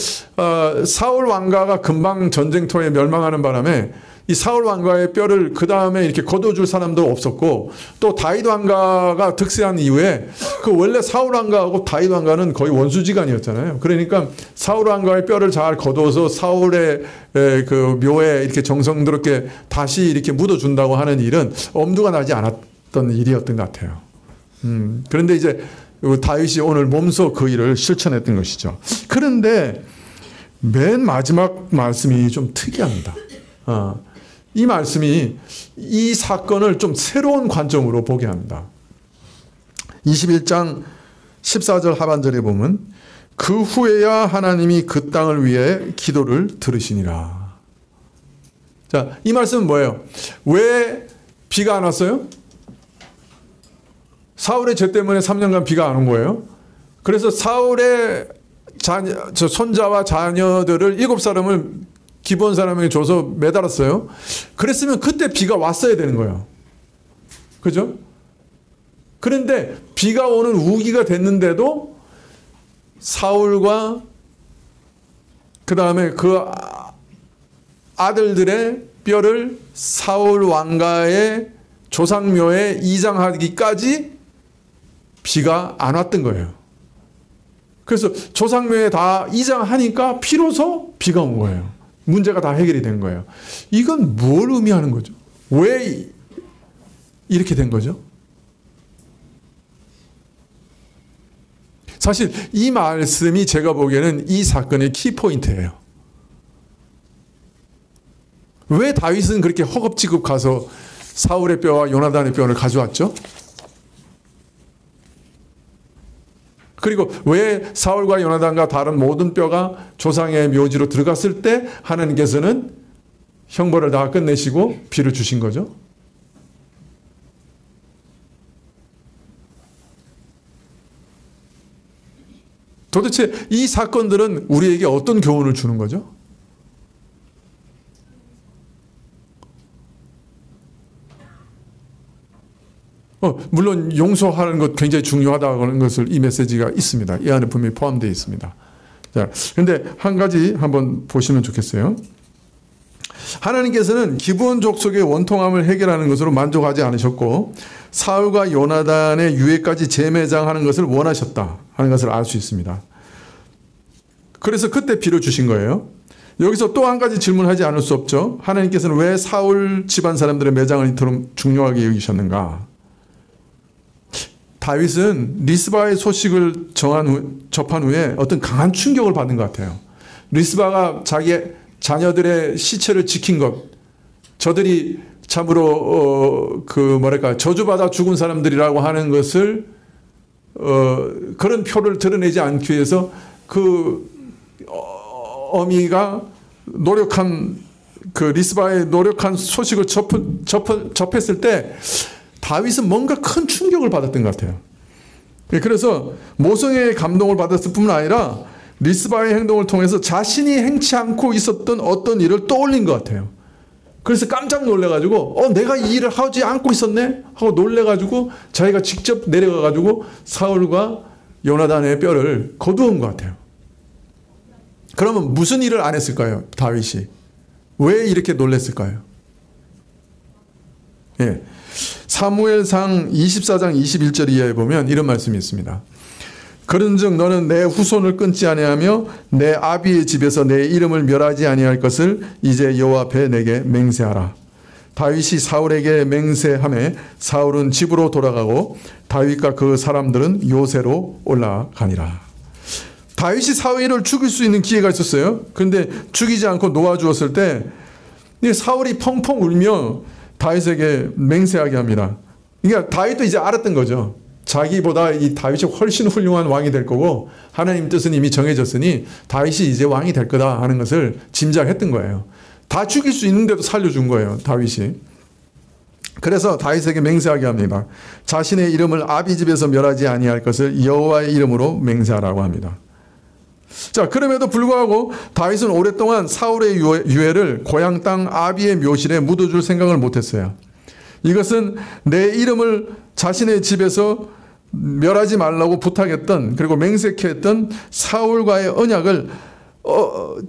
사울 왕가가 금방 전쟁터에 멸망하는 바람에 이 사울 왕가의 뼈를 그 다음에 이렇게 거둬줄 사람도 없었고 또 다윗 왕가가 득세한 이후에 그 원래 사울 왕가하고 다윗 왕가는 거의 원수지간이었잖아요. 그러니까 사울 왕가의 뼈를 잘 거둬서 사울의 그 묘에 이렇게 정성스럽게 다시 이렇게 묻어준다고 하는 일은 엄두가 나지 않았던 일이었던 것 같아요. 그런데 이제 다윗이 오늘 몸소 그 일을 실천했던 것이죠. 그런데 맨 마지막 말씀이 좀 특이합니다. 이 말씀이 이 사건을 좀 새로운 관점으로 보게 합니다. 21장 14절 하반절에 보면 그 후에야 하나님이 그 땅을 위해 기도를 들으시니라. 자, 이 말씀은 뭐예요? 왜 비가 안 왔어요? 사울의 죄 때문에 3년간 비가 안 온 거예요. 그래서 사울의 손자와 자녀들을 7사람을 기브온 사람에게 줘서 매달았어요. 그랬으면 그때 비가 왔어야 되는 거예요. 그죠? 그런데 비가 오는 우기가 됐는데도 사울과 그 다음에 그 아들들의 뼈를 사울 왕가의 조상묘에 이장하기까지 비가 안 왔던 거예요. 그래서 조상묘에 다 이장하니까 비로소 비가 온 거예요. 문제가 다 해결이 된 거예요. 이건 뭘 의미하는 거죠? 왜 이렇게 된 거죠? 사실 이 말씀이 제가 보기에는 이 사건의 키포인트예요. 왜 다윗은 그렇게 허겁지겁 가서 사울의 뼈와 요나단의 뼈를 가져왔죠? 그리고 왜 사울과 요나단과 다른 모든 뼈가 조상의 묘지로 들어갔을 때 하나님께서는 형벌을 다 끝내시고 비를 주신 거죠? 도대체 이 사건들은 우리에게 어떤 교훈을 주는 거죠? 물론 용서하는 것 굉장히 중요하다는 것을 이 메시지가 있습니다. 이 안에 분명히 포함되어 있습니다. 자, 그런데 한 가지 한번 보시면 좋겠어요. 하나님께서는 기브온 족속의 원통함을 해결하는 것으로 만족하지 않으셨고 사울과 요나단의 유해까지 재매장하는 것을 원하셨다 하는 것을 알 수 있습니다. 그래서 그때 비를 주신 거예요. 여기서 또 한 가지 질문하지 않을 수 없죠. 하나님께서는 왜 사울 집안 사람들의 매장을 이토록 중요하게 여기셨는가? 다윗은 리스바의 소식을 접한 후에 어떤 강한 충격을 받은 것 같아요. 리스바가 자기의 자녀들의 시체를 지킨 것, 저들이 참으로 저주받아 죽은 사람들이라고 하는 것을 그런 표를 드러내지 않기 위해서 그 어미가 노력한 리스바의 노력한 소식을 접했을 때 다윗은 뭔가 큰 충격을 받았던 것 같아요. 그래서 모성애의 감동을 받았을 뿐만 아니라 리스바의 행동을 통해서 자신이 행치 않고 있었던 어떤 일을 떠올린 것 같아요. 그래서 깜짝 놀래가지고 내가 이 일을 하지 않고 있었네 하고 놀래가지고 자기가 직접 내려가가지고 사울과 요나단의 뼈를 거두은 것 같아요. 그러면 무슨 일을 안 했을까요? 다윗이 왜 이렇게 놀랬을까요? 예. 사무엘상 24장 21절 이하에 보면 이런 말씀이 있습니다. 그런즉 너는 내 후손을 끊지 아니하며 내 아비의 집에서 내 이름을 멸하지 아니할 것을 이제 여호와 앞에 내게 맹세하라. 다윗이 사울에게 맹세하매 사울은 집으로 돌아가고 다윗과 그 사람들은 요새로 올라가니라. 다윗이 사울을 죽일 수 있는 기회가 있었어요. 그런데 죽이지 않고 놓아주었을 때 사울이 펑펑 울며 다윗에게 맹세하게 합니다. 그러니까 다윗도 이제 알았던 거죠. 자기보다 이 다윗이 훨씬 훌륭한 왕이 될 거고 하나님 뜻은 이미 정해졌으니 다윗이 이제 왕이 될 거다 하는 것을 짐작했던 거예요. 다 죽일 수 있는데도 살려준 거예요. 다윗이. 그래서 다윗에게 맹세하게 합니다. 자신의 이름을 아비 집에서 멸하지 아니할 것을 여호와의 이름으로 맹세하라고 합니다. 자, 그럼에도 불구하고 다윗은 오랫동안 사울의 유해를 고향 땅 아비의 묘실에 묻어줄 생각을 못했어요. 이것은 내 이름을 자신의 집에서 멸하지 말라고 부탁했던 그리고 맹세했던 사울과의 언약을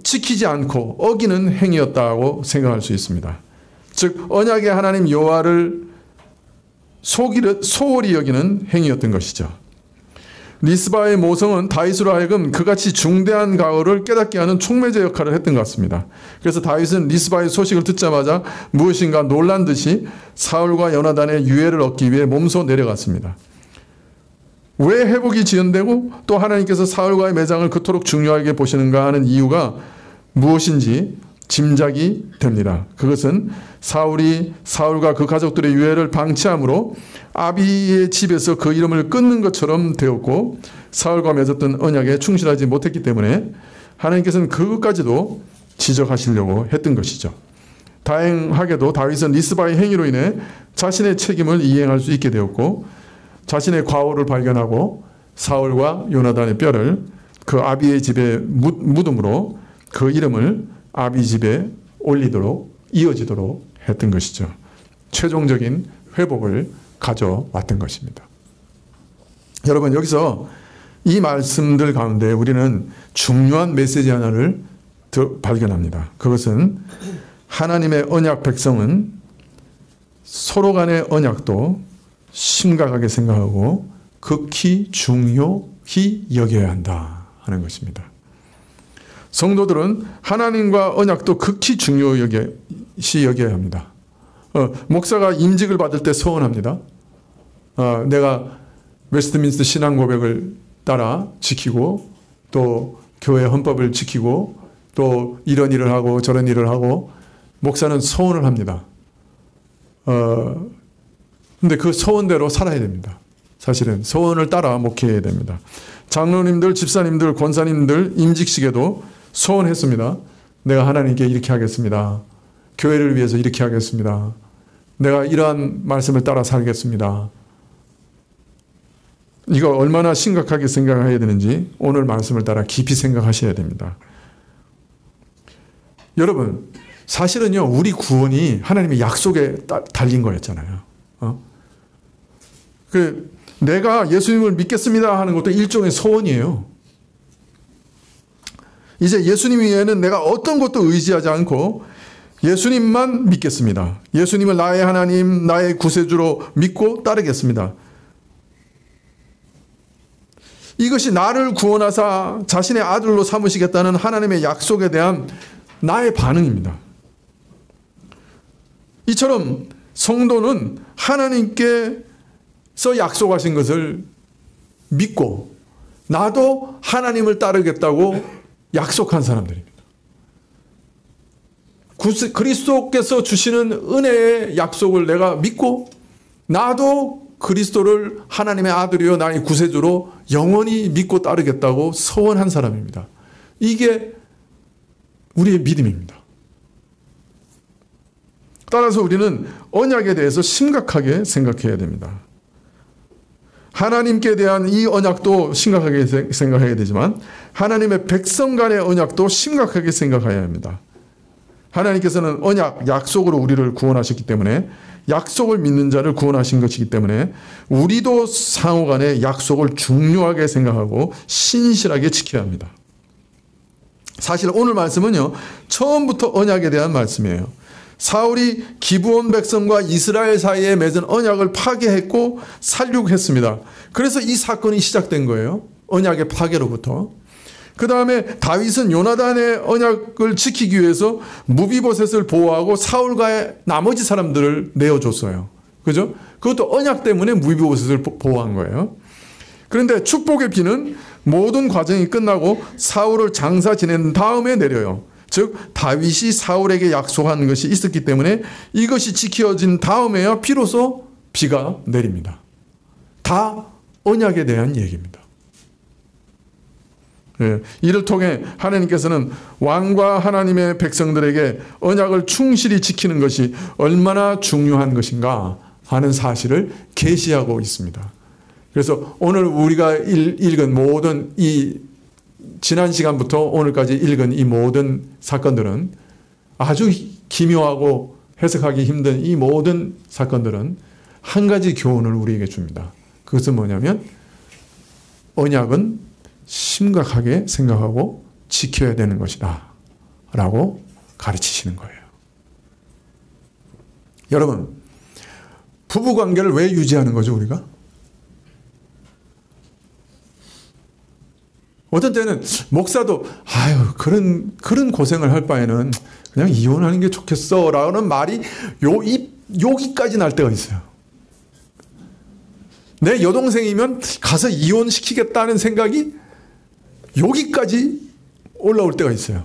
지키지 않고 어기는 행위였다고 생각할 수 있습니다. 즉 언약의 하나님 여호와를 소홀히 여기는 행위였던 것이죠. 리스바의 모성은 다윗으로 하여금 그같이 중대한 가호를 깨닫게 하는 촉매제 역할을 했던 것 같습니다. 그래서 다윗은 리스바의 소식을 듣자마자 무엇인가 놀란 듯이 사울과 요나단의 유해를 얻기 위해 몸소 내려갔습니다. 왜 회복이 지연되고 또 하나님께서 사울과의 매장을 그토록 중요하게 보시는가 하는 이유가 무엇인지 짐작이 됩니다. 그것은 사울이 사울과 그 가족들의 유해를 방치함으로 아비의 집에서 그 이름을 끊는 것처럼 되었고 사울과 맺었던 언약에 충실하지 못했기 때문에 하나님께서는 그것까지도 지적하시려고 했던 것이죠. 다행하게도 다윗은 리스바의 행위로 인해 자신의 책임을 이행할 수 있게 되었고 자신의 과오를 발견하고 사울과 요나단의 뼈를 그 아비의 집에 묻음으로 그 이름을 아비 집에 이어지도록 했던 것이죠. 최종적인 회복을 가져왔던 것입니다. 여러분, 여기서 이 말씀들 가운데 우리는 중요한 메시지 하나를 발견합니다. 그것은 하나님의 언약 백성은 서로 간의 언약도 심각하게 생각하고 극히 중요히 여겨야 한다 하는 것입니다. 성도들은 하나님과 언약도 극히 중요시 여겨야 합니다. 목사가 임직을 받을 때 서원합니다. 내가 웨스트민스터 신앙 고백을 따라 지키고 또 교회 헌법을 지키고 또 이런 일을 하고 저런 일을 하고 목사는 서원을 합니다. 근데 그 서원대로 살아야 됩니다. 사실은 서원을 따라 목회해야 됩니다. 장로님들, 집사님들, 권사님들 임직식에도 서원했습니다. 내가 하나님께 이렇게 하겠습니다. 교회를 위해서 이렇게 하겠습니다. 내가 이러한 말씀을 따라 살겠습니다. 이거 얼마나 심각하게 생각해야 되는지 오늘 말씀을 따라 깊이 생각하셔야 됩니다. 여러분, 사실은요, 우리 구원이 하나님의 약속에 달린 거였잖아요. 내가 예수님을 믿겠습니다 하는 것도 일종의 서원이에요. 이제 예수님 외에는 내가 어떤 것도 의지하지 않고 예수님만 믿겠습니다. 예수님을 나의 하나님, 나의 구세주로 믿고 따르겠습니다. 이것이 나를 구원하사 자신의 아들로 삼으시겠다는 하나님의 약속에 대한 나의 반응입니다. 이처럼 성도는 하나님께서 약속하신 것을 믿고 나도 하나님을 따르겠다고 약속한 사람들입니다. 그리스도께서 주시는 은혜의 약속을 내가 믿고 나도 그리스도를 하나님의 아들이요 나의 구세주로 영원히 믿고 따르겠다고 서원한 사람입니다. 이게 우리의 믿음입니다. 따라서 우리는 언약에 대해서 심각하게 생각해야 됩니다. 하나님께 대한 이 언약도 심각하게 생각해야 되지만 하나님의 백성 간의 언약도 심각하게 생각해야 합니다. 하나님께서는 언약, 약속으로 우리를 구원하셨기 때문에 약속을 믿는 자를 구원하신 것이기 때문에 우리도 상호 간의 약속을 중요하게 생각하고 신실하게 지켜야 합니다. 사실 오늘 말씀은요, 처음부터 언약에 대한 말씀이에요. 사울이 기브온 백성과 이스라엘 사이에 맺은 언약을 파괴했고 살육했습니다. 그래서 이 사건이 시작된 거예요. 언약의 파괴로부터. 그 다음에 다윗은 요나단의 언약을 지키기 위해서 무비보셋을 보호하고 사울과 나머지 사람들을 내어줬어요. 그죠? 그것도 언약 때문에 무비보셋을 보호한 거예요. 그런데 축복의 비는 모든 과정이 끝나고 사울을 장사 지낸 다음에 내려요. 즉 다윗이 사울에게 약속한 것이 있었기 때문에 이것이 지켜진 다음에야 비로소 비가 내립니다. 다 언약에 대한 얘기입니다. 예, 이를 통해 하나님께서는 왕과 하나님의 백성들에게 언약을 충실히 지키는 것이 얼마나 중요한 것인가 하는 사실을 계시하고 있습니다. 그래서 오늘 우리가 읽은 모든 지난 시간부터 오늘까지 읽은 이 모든 사건들은 아주 기묘하고 해석하기 힘든 이 모든 사건들은 한 가지 교훈을 우리에게 줍니다. 그것은 뭐냐면 언약은 심각하게 생각하고 지켜야 되는 것이다 라고 가르치시는 거예요. 여러분, 부부관계를 왜 유지하는 거죠, 우리가? 어떤 때는 목사도 그런 고생을 할 바에는 그냥 이혼하는 게 좋겠어 라는 말이 여기까지 날 때가 있어요. 내 여동생이면 가서 이혼시키겠다는 생각이 여기까지 올라올 때가 있어요.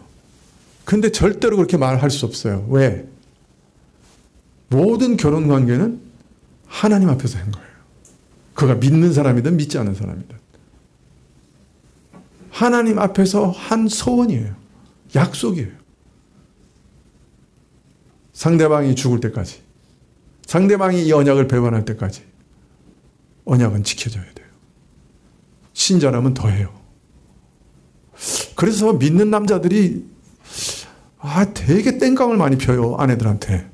근데 절대로 그렇게 말할 수 없어요. 왜? 모든 결혼관계는 하나님 앞에서 한 거예요. 그가 믿는 사람이든 믿지 않는 사람이든. 하나님 앞에서 한 소원이에요. 약속이에요. 상대방이 죽을 때까지, 상대방이 이 언약을 배반할 때까지 언약은 지켜져야 돼요. 신자라면 더해요. 그래서 믿는 남자들이 되게 땡깡을 많이 펴요. 아내들한테.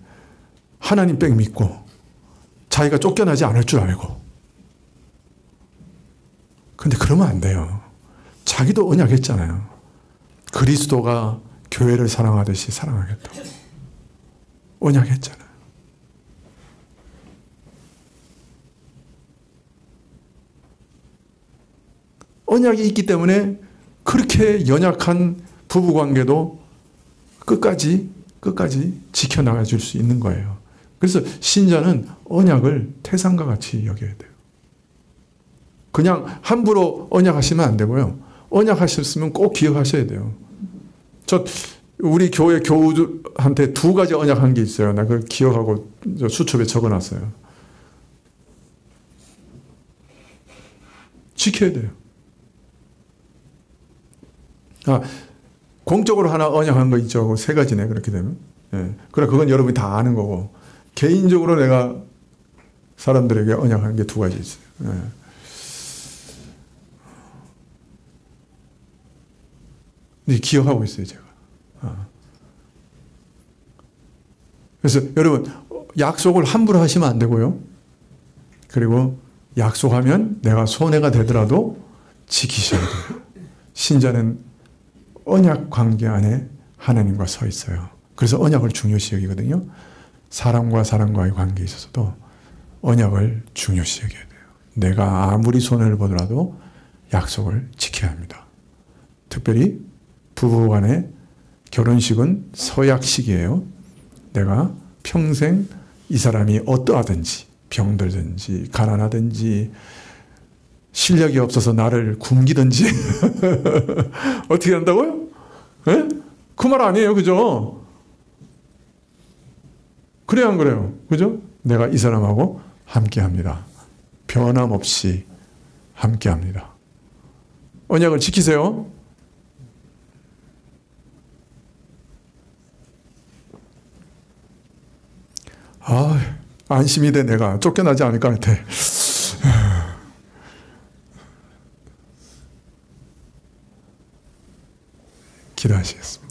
하나님 백 믿고 자기가 쫓겨나지 않을 줄 알고. 근데 그러면 안 돼요. 자기도 언약했잖아요. 그리스도가 교회를 사랑하듯이 사랑하겠다고. 언약했잖아요. 언약이 있기 때문에 그렇게 연약한 부부관계도 끝까지 지켜나가 줄 수 있는 거예요. 그래서 신자는 언약을 태산과 같이 여겨야 돼요. 그냥 함부로 언약하시면 안 되고요. 언약하셨으면 꼭 기억하셔야 돼요. 우리 교회 교우한테 2가지 언약한 게 있어요. 나 그걸 기억하고 수첩에 적어놨어요. 지켜야 돼요. 공적으로 하나 언약한 거 있죠. 3가지네, 그렇게 되면. 예. 그래, 그건 여러분이 다 아는 거고. 개인적으로 내가 사람들에게 언약한 게 2가지 있어요. 예. 기억하고 있어요, 제가. 그래서 여러분, 약속을 함부로 하시면 안 되고요. 그리고 약속하면 내가 손해가 되더라도 지키셔야 돼요. 신자는 언약 관계 안에 하나님과 서 있어요. 그래서 언약을 중요시 여기거든요. 사람과 사람과의 관계에 있어서도 언약을 중요시 여겨야 돼요. 내가 아무리 손해를 보더라도 약속을 지켜야 합니다. 특별히 부부간의 결혼식은 서약식이에요. 내가 평생 이 사람이 어떠하든지 병들든지 가난하든지 실력이 없어서 나를 굶기든지 어떻게 한다고요? 그 말 아니에요. 그죠? 그래요, 안 그래요? 그죠? 내가 이 사람하고 함께 합니다. 변함없이 함께 합니다. 언약을 지키세요. 안심이 돼. 내가 쫓겨나지 않을 것 같아. 기도하시겠습니다.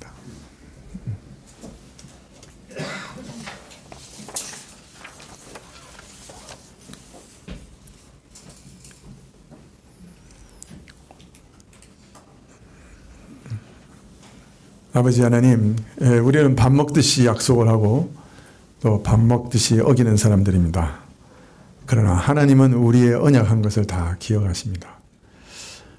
아버지 하나님, 우리는 밥 먹듯이 약속을 하고 또 밥 먹듯이 어기는 사람들입니다. 그러나 하나님은 우리의 언약한 것을 다 기억하십니다.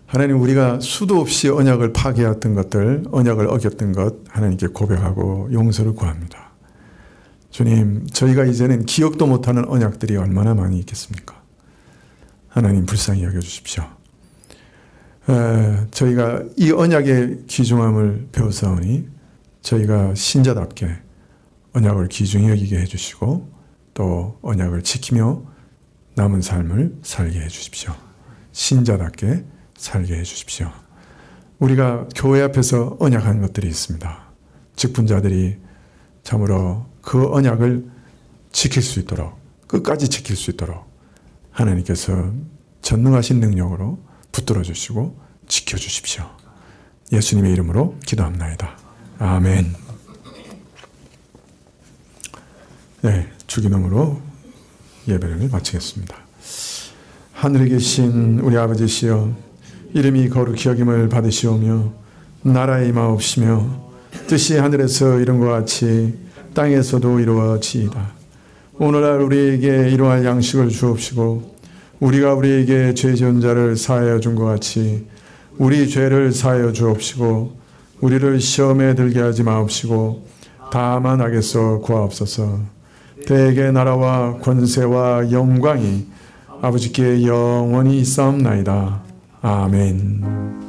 하나님, 우리가 수도 없이 언약을 파괴했던 것들, 언약을 어겼던 것 하나님께 고백하고 용서를 구합니다. 주님, 저희가 이제는 기억도 못하는 언약들이 얼마나 많이 있겠습니까? 하나님 불쌍히 여겨주십시오. 저희가 이 언약의 귀중함을 배웠사오니 저희가 신자답게 언약을 귀중히 여기게 해주시고 또 언약을 지키며 남은 삶을 살게 해주십시오. 신자답게 살게 해주십시오. 우리가 교회 앞에서 언약한 것들이 있습니다. 직분자들이 참으로 그 언약을 지킬 수 있도록, 끝까지 지킬 수 있도록 하나님께서 전능하신 능력으로 붙들어 주시고 지켜주십시오. 예수님의 이름으로 기도합나이다. 아멘. 네, 주기도문으로 예배를 마치겠습니다. 하늘에 계신 우리 아버지시여, 이름이 거룩히 여김을 받으시오며 나라의 임하옵시며 뜻이 하늘에서 이룬 것 같이 땅에서도 이루어지이다. 오늘날 우리에게 이러한 양식을 주옵시고 우리가 우리에게 죄 지은 자를 사하여 준 것 같이 우리 죄를 사하여 주옵시고 우리를 시험에 들게 하지 마옵시고 다만 악에서 구하옵소서. 대개 나라와 권세와 영광이 아버지께 영원히 있사옵나이다. 아멘.